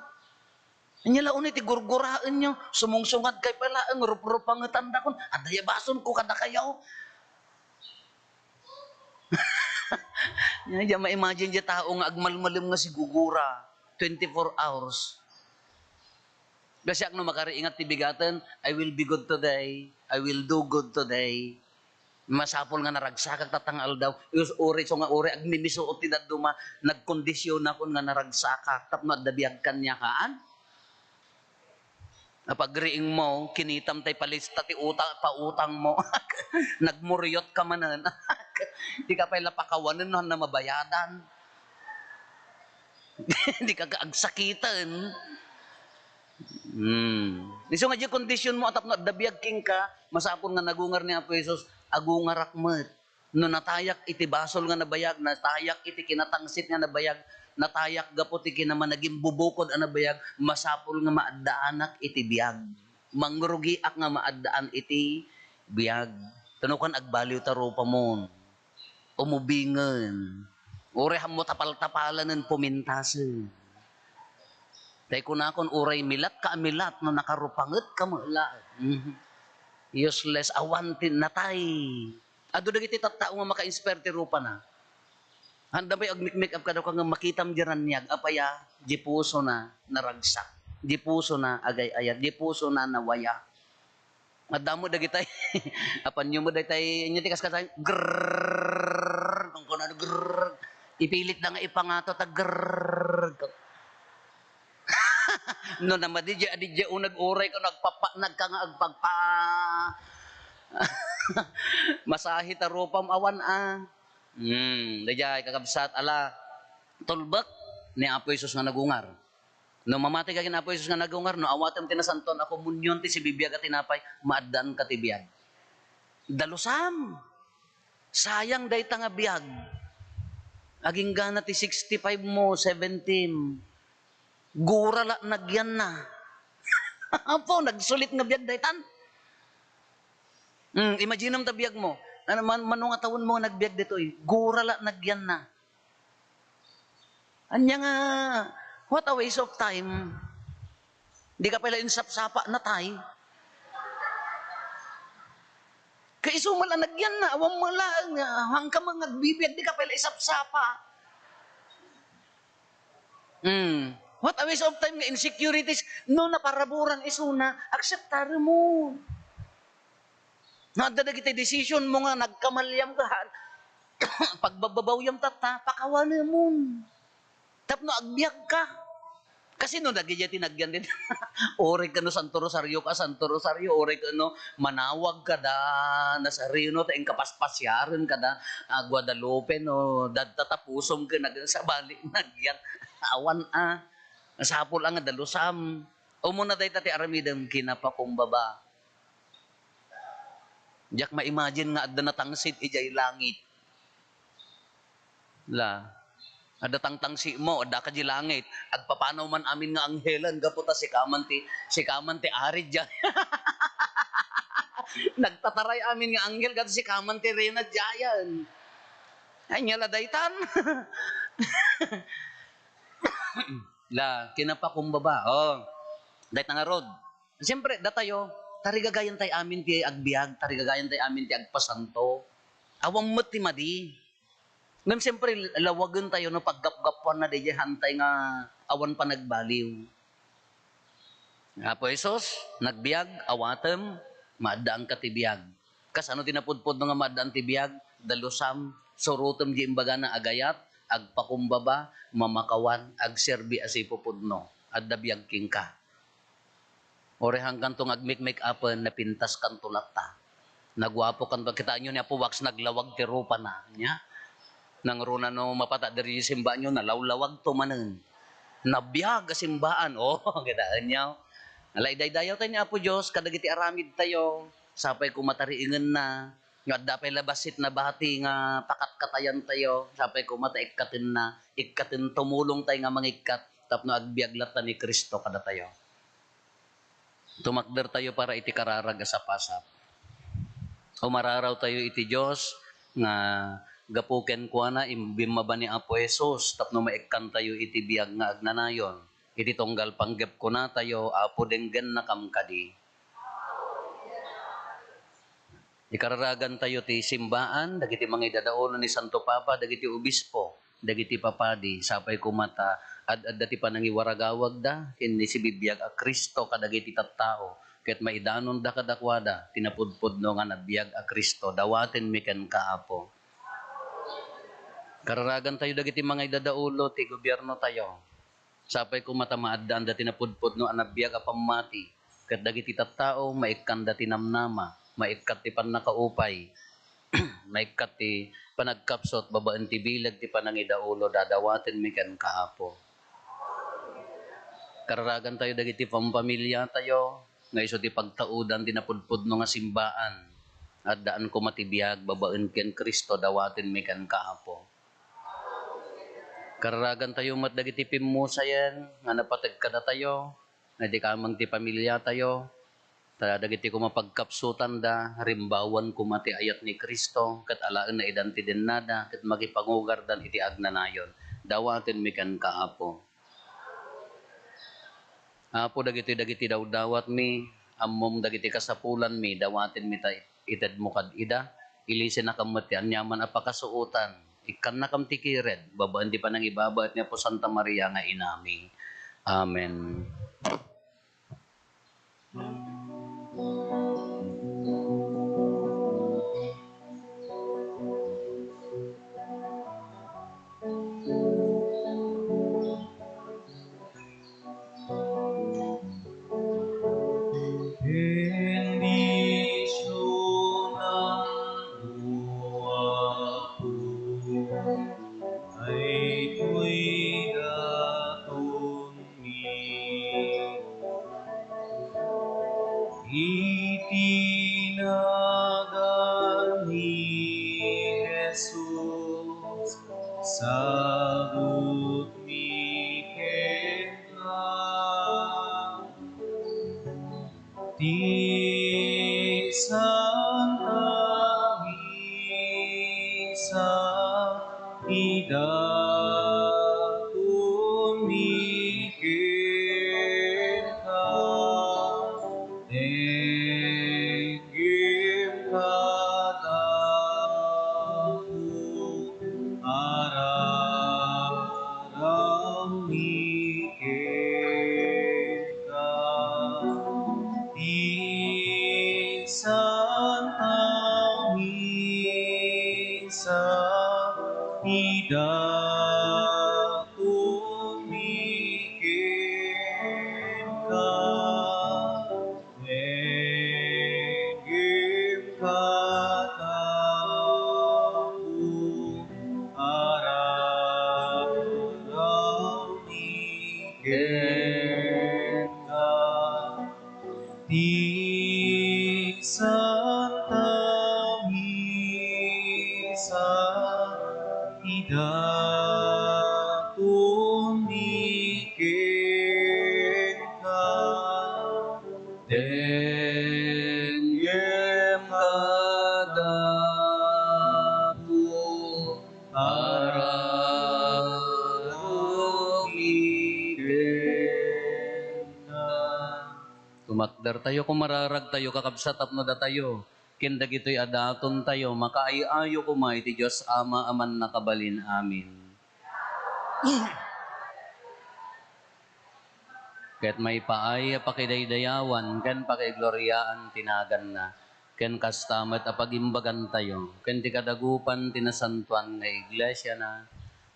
Anya laon ti gurguraan nyo, sumungsungad kay pala ang rup-rup ang tanda kon, adaya bason ko kada kayaw. Nya ma-imagine di tao nga agmalmalim nga si gugura 24 hours. Kasi no makariingat ti bigatan, I will be good today, I will do good today. Masapol nga naragsakak tatangal daw. Uri so nga uri agmimisuot ti daduma nagkondisyon na kun nga naragsakak tapno adabiyag kanya kaan. Napagriing mo, kinitam tay palista ti pautang mo. Nagmuryot ka manan. Di ka pala pakawanan na mabayadan. Di ka kaagsakitan. Iso nga di kondisyon mo atap na dabiyag king ka, masapon nga nagungar ni Apo Jesus, agungar akmet. No natayak iti basol nga nabayag, natayak iti kinatangsit nga nabayag, natayak gapot iti kinaman naging bubukod ang nabayag, masapol nga maaddaanak iti biyag. Mangrugiak nga maaddaan iti biyag. Tanukan agbaliw taro pa mo. Umubingan. Oreham mo tapal-tapalan ng pumintasan. Tay kunakon uray milat ka milat no nakarupanget ka mo la. Useless awantin natay. Ado dagiti tattao nga maka-inspire ti rupa na. Handa ba yung make up ka daw kang makitam diran niyag apaya di puso na naragsak. Di puso na agay-ayat, di puso na nawaya. Madamo dagitay. Apan nyo mo dagitay inyo tikas ka grrrr. Kung kuno grrrr. Ipilit na nga ipangato ta grrrr. No naman di unag-uray ko nagka nga agpagpa. Masahi ta rupam awan Dayay kakabsat ala tulbak ni Apo Isus nga nagungar. No mamati ka kin Apo Isus nga nagungar no awatem tinasanton ako munyon ti si bibiyag at tinapay maaddan ka ti biyag. Dalusam. Sayang dayta nga biyag. Aging gana ti 65 mo 17. Gurala nagyan na. Apo nagsulit nga biyag daytan. Imagine ang tabiyag mo. Ano man manong atawon mo nagbiag dito gurala nagyan na. Anya nga, what a waste of time. Di ka pala insap-sapa na tay. Kaiso mala nagyan na, awang mala, hangka mga nagbibiyag, di ka pala isap-sapa. What a waste of time nga insecurities. No, naparaburan isuna, akseptare mo. Nadadag iti decision mo nga, nagkamalyam ka, pagbababaw yung tata, pakawanan mo. Tapno, agbiyak ka. Kasi no, nagigya tinagyan din. Ore ka no, Santo Rosario, ore ka no, manawag ka da, nasarino, taing kapaspasyaran ka da, Guadalupe, no, dadtatapusom ka, sa balik, nagyan, awan sapol ang dalusam. O muna tayo tati aramidang kinapakumbaba. Diyak ma-imagine nga adda natangsit ijay langit. La, ada tangtangsi mo, ada ka di langit. Agpapanaw man amin nga anghelan, gaputa si kamanti arid dyan. Nagtataray amin nga anghel, gato si kamanti rena dyan. Ay, nyala daytan. La, kinapakumbaba. Daytan nga rod. Siyempre, datayo, tarigagayan tayo amin ti agbiag, tarigagayan tayo amin ti agpasanto. Awang mati madi. Ngam siyempre, lawagan tayo no paggap-gapuan na di hantay nga awan pa nagbaliw. Apo Isos, nagbiag, awatem, maadaan ka ti biag. Kas ano tinapudpod nga maadaan ti biag? Dalusam, surutem di imbaga na agayat, agpakumbaba, mamakawan, agserbi asipupudno, adda biag king ka. Ore hanggang tong agmik-make upan na pintas kan tulata. Nagwapo kan kita nyo niya po wax naglawag ti rupa na niya. Nang runa no mapata diri simba nyo nalawlawag to manen. Nabiyag simbaan. Kitaan nyo. Alay daydayaw tayo niya po Diyos kadagiti aramid tayo. Sapay kumatariingan na. Nga dapay labasit na bati nga pakat katayan tayo. Sapay kumata ikkatin na. Ikkatin tumulong tayo nga mangikat. Tapno agbiaglatan ni Kristo kada tayo. Tumakder tayo para iti kararaga sa pasap. O mararaw tayo iti Diyos nga gapuken ko na imbimaba ni Apo Jesus tapno maikkan tayo iti biyag nga agnanayon. Iti tunggal panggep ko na tayo Apo denggen na kamkadi. Ikararagan tayo ti simbaan, dagiti mga idadaolo ni Santo Papa, dagiti obispo, dagiti papadi, sapay kumata, dati pa nangiwaragawag da, hindi si bibiyag a Kristo kadagiti tattao, ket maidanon da kadakwada, tinapudpud no nga nabiyag a Kristo, dawaten miken kaapo. Kararagan tayo dagiti mga idadaulo, ti gobyerno tayo, sapay kumata maadaan da tinapudpud no anabiyag a pamati, ket dagiti tattao, maikkan da tinamnama, maikkat ti panakaupay, maikkat ti panagkapsot, babaan ti bilag ti panangidaulo, dadawaten miken kaapo. Kararagan tayo dagiti pampamilya tayo, nga iso ti pagtaudan tinapudpud no nga simbaan, at daan ko matibiyag, babaan ken Kristo, dawaten miken kaapo. Kararagan tayo mat dagiti pimusayan, nga napatag kada tayo, nga di kamang ti pamilya tayo, dagiti ko mapagkapsutan da, rimbawan ko mati ayat ni Kristo, kat alaan na idanti din nada, kat magipangugar dan iti agnanayon. Dawaten mikan kaapo. Apo dagiti daw dawat mi, ammom dagiti kasapulan mi, dawatin mi ta ited mo kad ida, ilisin na kamot ti anyaman apakasuotan, ikan na kam tikired, babaan di pa nang ibabaat niya po Santa Maria nga inami. Amen. Bendisyon ang uwapo ay ko'y daton itinagan ni Jesus, sabot mi kenka. Di Santa Misa idatun mikin ka, nenggim ka dako, araram mikin ka. Di Santa Misa idatun mikin ka, nenggim ka tapo, araram mikin ka. Di Santa Misa idatun mikin ka, denggem kadapo, araram mikin ka. Tumakdar tayo kung mararag tayo, kakabsat tapno da tayo. Kinda gito'y adaton tayo, makaayo kumay ti Diyos Ama aman nakabalin. Amin. Ket may paay pakidaydayawan, ken pakigloryaan tinagan na. Ken kastamat apagimbagan tayo, ken ti kadagupan tinasantuan nga iglesia na.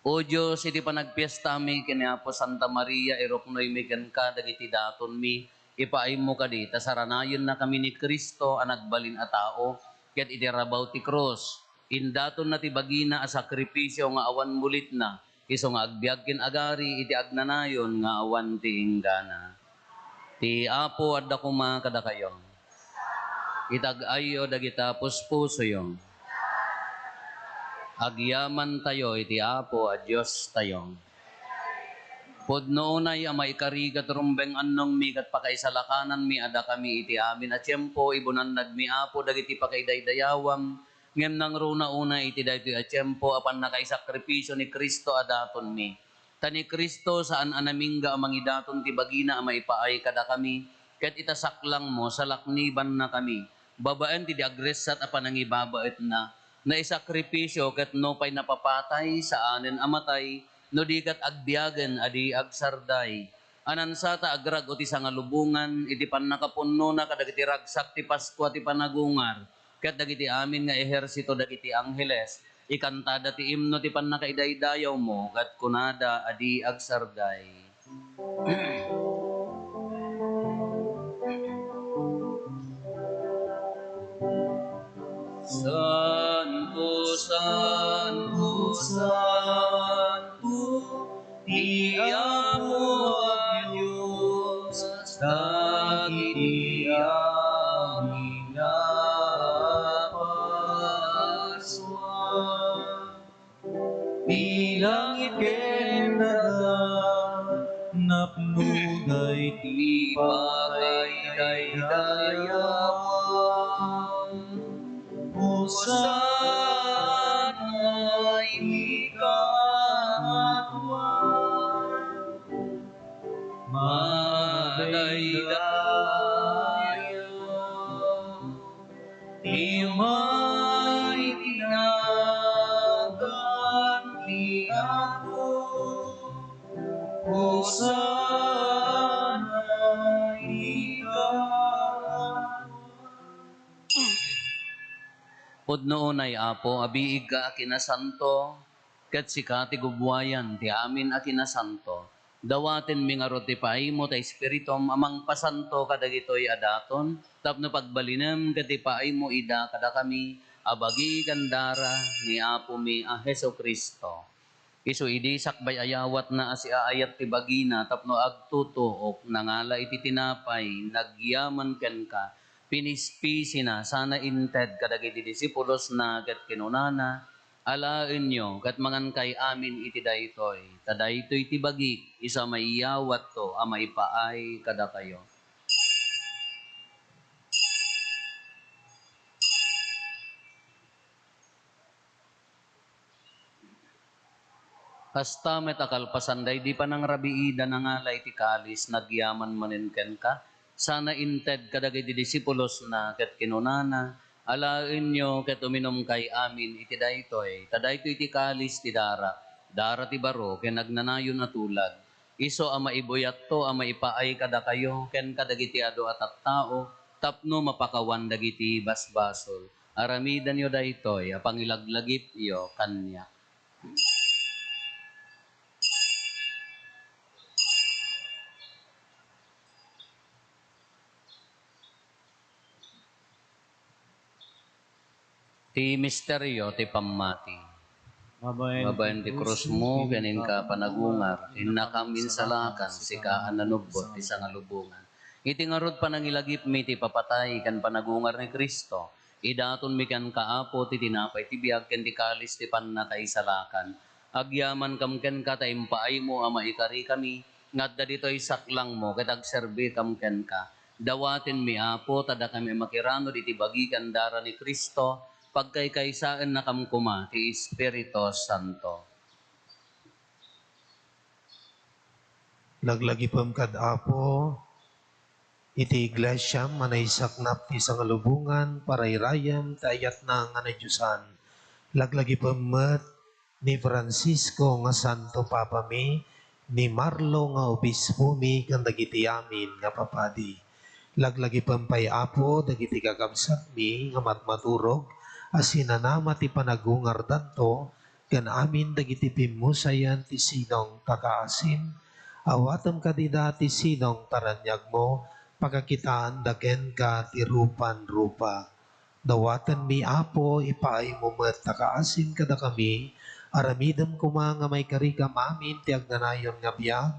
O Diyos, iti panagpiesta mi, kiniapo Santa Maria, iroknoy mi ken ka, dagiti daton mi, ipaay mo ka di, tasaranayon na kami ni Kristo, anagbalin a tao, ket iti rabaw ti cross, indaton na ti bagina a sakripisyo nga awan mulit na, iso nga agbiag kin agari, iti agnanayon nga awan ti inggana. Ti Apo adda kuma kada kayo. Itag-ayo dagita puspuso yung. Agyaman tayo iti Apo a Diyos tayo. Pudno unay amay karigat rumbeng annong mi kat pakaisalakanan mi ada kami iti amin at tiyempo ibunan nagmi Apo dagiti pakaidaydayawam ngem nang runa una iti daytoy at tiyempo apan nakaisakripisyo ni Kristo adaton mi. Tani Kristo saan anamingga amang idaton ti bagina amay paay kada kami ket itasaklang mo sa lakniban na kami. Babaan ti diagresat apan nangibabaet na naisakripisyo ket no pay napapatay sa anen amatay no di kat agbiagen adi agsarday anansata agrag iti sangalubungan iti pannakapunno na kadagiti ragsak ti Pasko ti panagungar ket dagiti amin nga ehersito dagiti angheles ikantada ti imno ti pannakaidaydayaw mo ket kunada adi agsarday. Santo, Santo, Santo, Diamo a Diyos, dagiti amin napaswan. Bilangit ken daga napnugay ti pakaidayawan. Hosanna ikaatwan, Madaydayang Pudno unay Apo, abiig ka akinasanto, ket sikati gubwayan, ti amin akinasanto. Dawaten mi nga roti paimo ta espiritum amang pasanto kadagitoy adaton, tapno pagbalinem ket ti paimo ida kada kami, abagi gandara ni Apo mi a Heso Kristo. Isu idi sakbay ayawat na asiaayat ti bagina tapno agtutuok nangala iti tinapay nagyaman ken ka pinispisi na sana inted kadagiti disipulos na ket kinunana alaen nyo ket mangan kay amin iti daytoy ta daytoy ti bagi isa maiyawat to a maipaay kada kayo. Kasta metakalpasanday di pa nang rabiida na nga iti kalis nagyaman maninken ka. Sana inted kadagay di disipulos na ket kinunana. Alaen nyo ket uminom kay amin iti daytoy. Tadaytoy iti kalis ti dara. Dara ti baro ken nagnanayon atulag. Iso a maibuyat to a maipaay kada kayo ken kadagiti adu at tao tapno mapakawan dagiti basbasol. Aramidan yo daytoy a pangilaglagip iyo kanya. Ti misteryo ti pammati. Babayan ti krus mo, ganin ka panagungar, inakamin salakan, sikaan nanubot, ti sangalubungan. Iti ngarod panangilagip mi ti papatay, kan panagungar ni Kristo. Idaton mi kan kaapo, ti tinapay, ti biyag, ken ti kalis, ti pannatay salakan. Agyaman kam ken ka, ta impaay mo, ama ikari kami, ngadda dito'y saklang mo, ket agserbi kam ken ka. Dawatin mi apo, tada kami makirano, iti bagikan dara ni Kristo, pagkaykaysaan na kamkuma ti Espiritu Santo. Laglagipam kad Apo, iti iglesia manaysaknap ti sangalubungan parayrayam tayat na nga na Diyosan. Laglagipam met ni Francisco nga Santo Papa mi, ni Marlo nga obispo mi kan dagiti amin nga papadi. Laglagipam pay Apo dagiti kakabsat mi nga matmaturog asinanama ti panagungar danto kan amin dagiti pimusayan ti sinong takaasim awatam kadida ti sinong taranyag mo pagkakitaan daken ka ti rupan-rupa. Dawatan mi Apo ipaay mo met takaasim kada kami aramidem kuma nga may karikam amin ti agnanayon nga biyag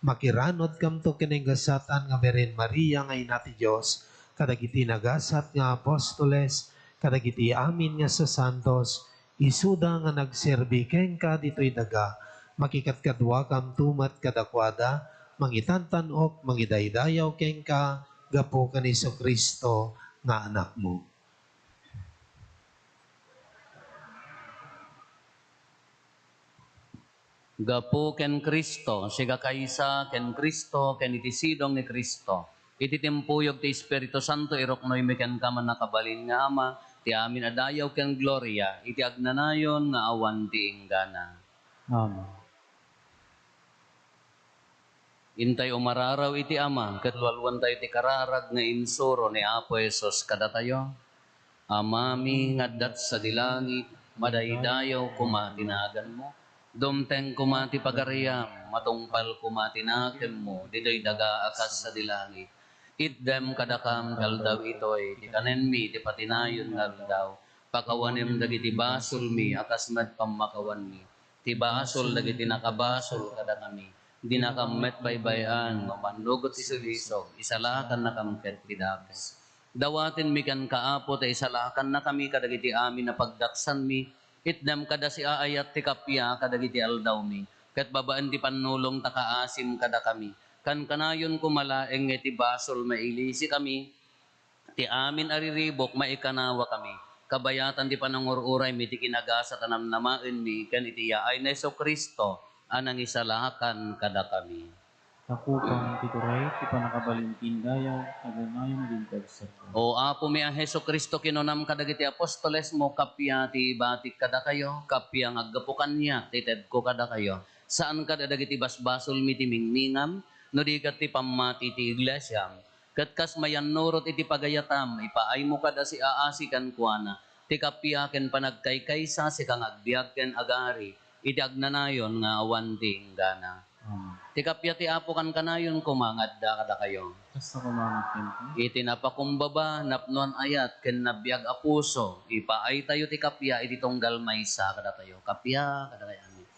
makiranod kam to kinenggasatan nga Beren Maria nga ina ti Dios kadagiti nagasat nga apostoles kadagiti amin nga sa santos, isuda nga nagserbi ken ka dito'y daga, makikatkadwa kam tumat kadakwada, mangitantanok, mangidaydayaw ken ka, gapo kan Iso Kristo nga anak mo. Gapo ken Kristo, siga kaysa ken Kristo, ken iti sidong ni Kristo. Iti timpuyog ti Espiritu Santo, iroknoy mi ken ka man nakabalin nga ama, ti amin adayaw ken gloria, iti agnanayon nga awan ti inggana. Amen. Intay umararaw iti ama, katlualwan tayo ti kararag nga insuro ni Apo Jesus kada tayo. Amami ngaddat sa dilangit, madaydayaw kumatinagan mo. Dumteng kumati pagariyam, matungpal kumatinakem mo, dito'y daga akas sa dilangit. Itdem kadakam kaldaw itoy, ti kanen mi, ti patinayon ngaldaw. Pakawanem dagiti basol mi, akas med pamakawan mi. Ti basol dagiti nakabasol kada kami. Di nakamet baybayan, mamanlugot isulisog, isalakan na kamket ti dapes. Dawatin mi kan kaapo, ta isalakan na kami kadagiti amin na pagdaksan mi. Itdem kada si aayat ti kapya kadagiti aldaw mi. Ket babaan ti panulong takaasim kada kami. Kan kanayon kumalaeng iti basol mailisi kami, ti amin ariribok maikanawa kami. Kabayatan ti panangururay mi ti kinagasa tanamnamaen mi, kan iti yaay na Heso Kristo, anang isalakan kada kami. Takupang tituray, ti panakabalintin dayaw, kaganayon din tagsato. O Apo mi ang Heso Kristo kinunam kadagiti apostoles mo, kapya ti batik kada kayo, kapya ngaggapukan niya, tited ko kada kayo. Saan kada dagiti basbasol mi ti mingmingam, no di kat ti pamati ti iglesia. Kat kas mayan nurot iti pagayatam, ipaay mo kada si aasikan kuana. ti kapya ken panagkaykaysa si kang agbiag ken agari, iti agnanayon nga awan ti inggana. Amen. Ti kapya ti Apo kan kanayon kumangadda kada kayo. Basta kumangat kento. Iti napakumbaba, napnuan ayat, ken nabiyag a puso, ipaay tayo ti kapya, iti tunggal maysa kada tayo. Kapya, kada kayo. Amen.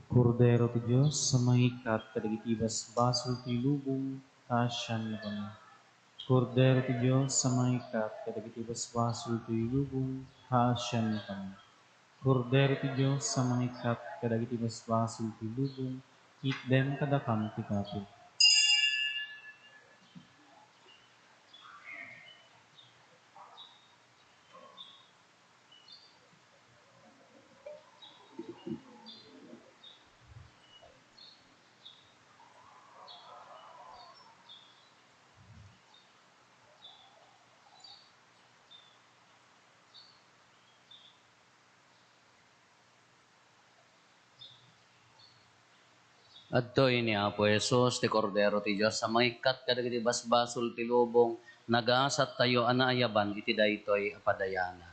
Kordero ti Diyos, sa mahikat kadagiti basbasol ti lubong, asyan na kami. Kordero ti Diyos, sa mahikat kadagiti basbasol ti lubong, asyan na kami. Kordero ti Diyos, sa mahikat kadagiti basbasol ti lubong, itden kadakam ti kapo. Adtoy ni Apo Jesus, ti Kordero ti Diyos, sa mahikat kadagiti basbasol ti lubong, nagaasat tayo anaayaban, iti daytoy apadayana.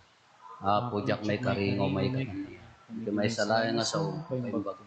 Apo jak may karingo, may kanana. Iti may salayan nga sa paimbag.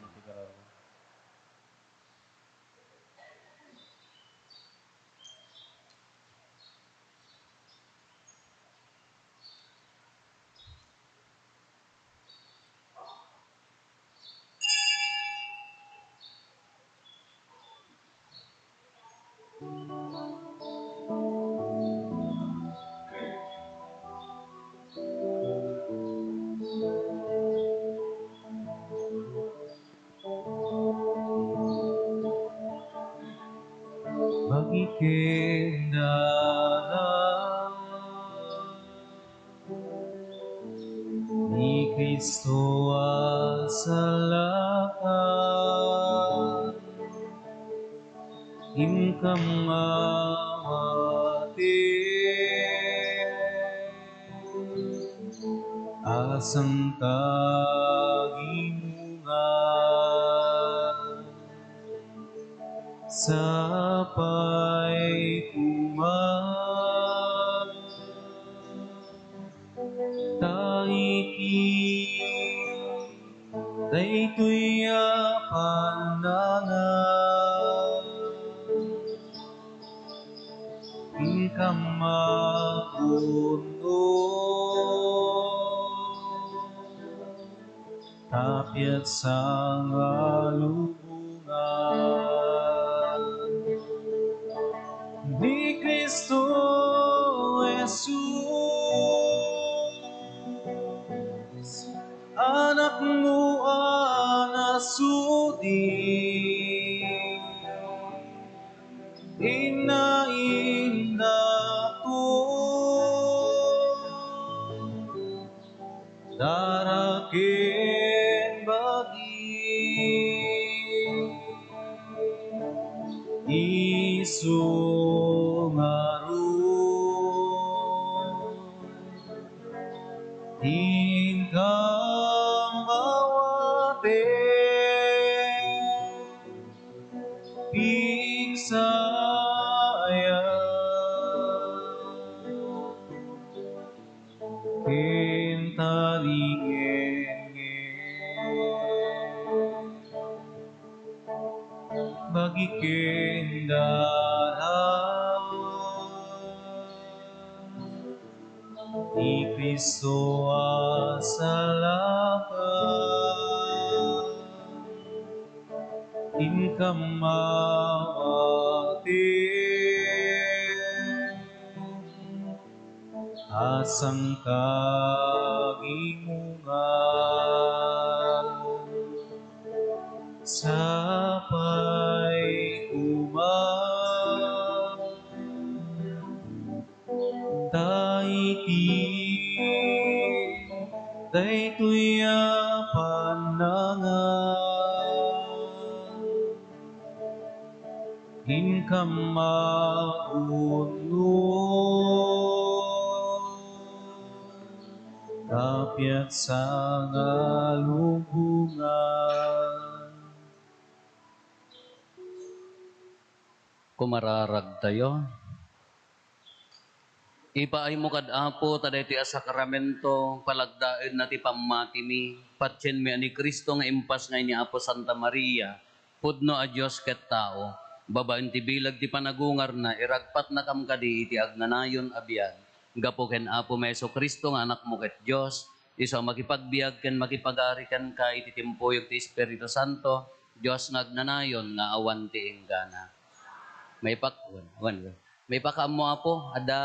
Magikindara ni Kristo asalakan, incam mawate asam tagimungan sapay kuman taiki daytoy panangan incam mapuno tapyat sa ngalubungan ni Kristo Jesus, anak mo anasudi, inainda to daraken bagi isu ngaron incam mawate pigsaya bagikendara ni Kristo asalakan, incam mawate asang kagimungan sapay kuman taiti daytoy panangan incam mauno tapyat sa ngalubungan Kumararag tayo. Ipaay mo kad apo taday ti sakramento palagdaen na ti pamati mi patyen mi ani Kristo nga impas nga ni Apo Santa Maria pudno a Dios ket tao babaen ti bilag ti panagungar na iragpat na kam kadi iti agnanayon a biag gapo ken Apo Meso Kristo nga anak mo ket Dios iso makipagbiag ken makipagari ken ka iti timpuyog ti Espiritu Santo Dios nga agnanayon nga awan ti enggana. May may pakaamo apo ada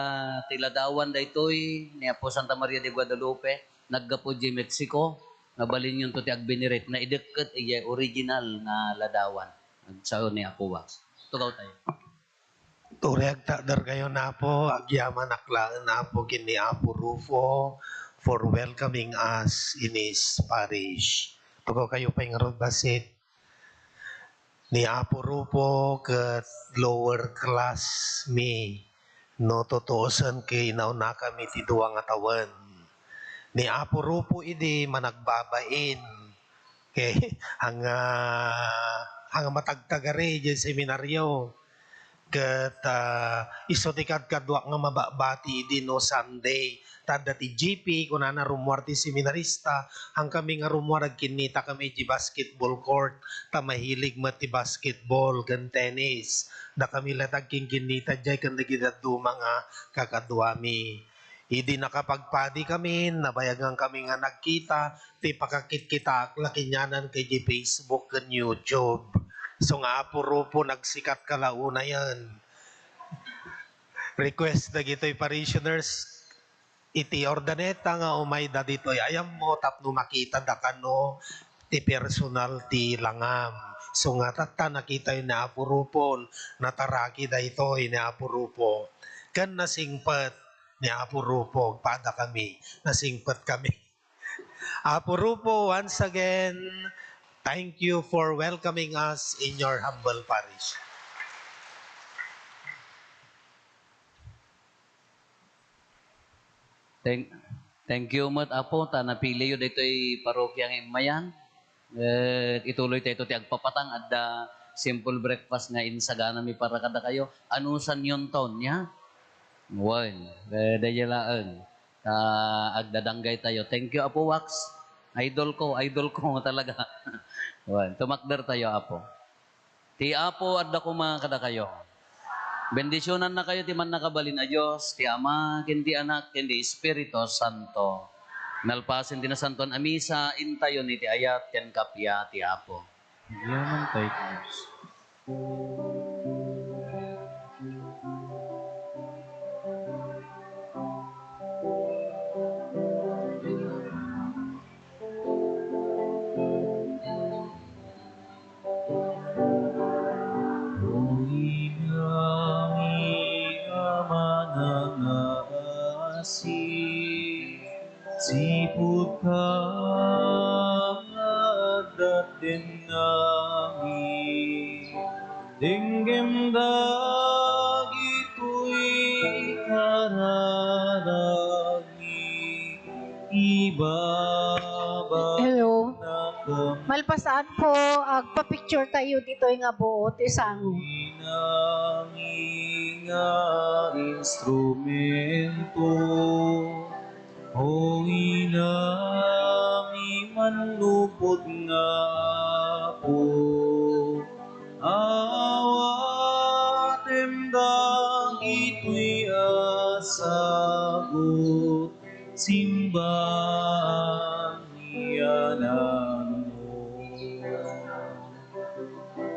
tiladawan daytoy ni Apo Santa Maria de Guadalupe naggapo di Mexico nga balin yun to ti agbiniret na ideket iya original na ladawan sao ni Apo Wax. Tugaw tayo. Tureg takder kayo na po, agyaman aklaan na po kini Apo Rufo for welcoming us in his parish. Tugaw kayo pa yung basit ni Apo Rufo ket lower class mi no totoosan kay nauna kami ti duwa nga tawen. Ni Apo Rufo idi managbabain kay hanga matagtagari di seminaryo. Ket iso ti kadwa nga mababati di no Sunday tadda ti GP kunana rumuar ti seminarista ang kami nga rumuar agkinita kami di basketball court ta mahilig met ti basketball ken tennis da kami latag kinkinita jay ken dagidaduma nga kakadwami. Idi nakapagpadi kami, nabayagan kami nga nagkita, ti pakakit-kita lakinyanan kay di Facebook ken YouTube. So nga Apo Rufo nagsikat kalauna yan. Request na gito'y parishioners, iti ordaneta nga umay da dito'y ayam mo tapno makita da kano ti personal ti langam. So nga tata nakita yun na Apo Rufo, nataraki da ito'y ni Apo Rufo. Kan nasingpet ni Apo Rufo, pada kami, nasingpet kami. Apo Rufo, once again, thank you for welcoming us in your humble parish. Thank you mat Apo ta napili yo daytoy parokya nga imayan. Ituloy tayo ti agpapatang adda simple breakfast nga insagana mi para kada kayo. Anusan yon taon niya? One. Dayalaan. Agdadanggay tayo. Thank you Apo Wax. Idol ko talaga. One. Tumakder tayo Apo. Ti Apo adda ko mga kada kayo. Bendisyonan na kayo ti man nakabalin a Diyos, ti Ama, kendi Anak, kendi Espiritu Santo. Nalpasin ti nasanton a misa, intayon iti ayat, ken kapya ti Apo. Agyaman tayo Diyos. Siput ka datin nami dinggem dagito'y kararagi ibaba Hello. na kami Malpasaan po, agpa-picture tayo dito nga buot isang. nanging instrumento o inami manlupot nga po awatem dagito'y asagot simbahan iyanan mo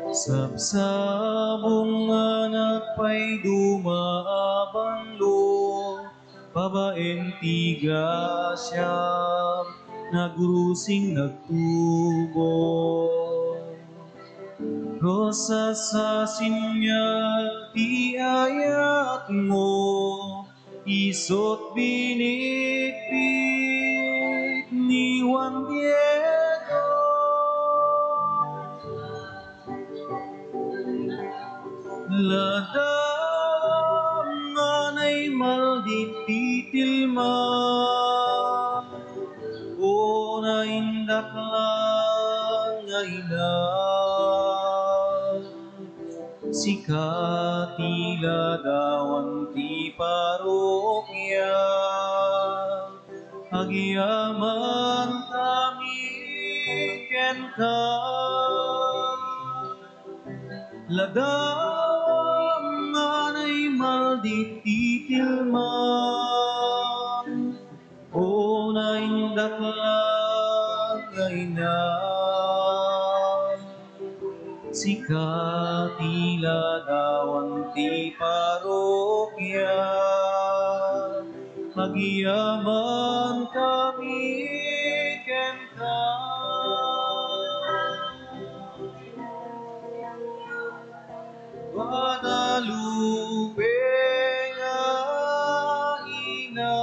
sabsabong anak pa'y dumaabanlo babaeng tiga siyam nagrusing nagtubo rosas sa sinyal ti ayat mo isot binitbit ni Juan Diego ladam nganay maldititilma o naindak lang nga ina Sikatila dawan ti parokya, agyaman kami ken ka. Ladawam nganay maldititilman, o naindaklan ngainan. Sikatila dawan ti parokya, agyaman kami ken ka. Guadalupe nga ina,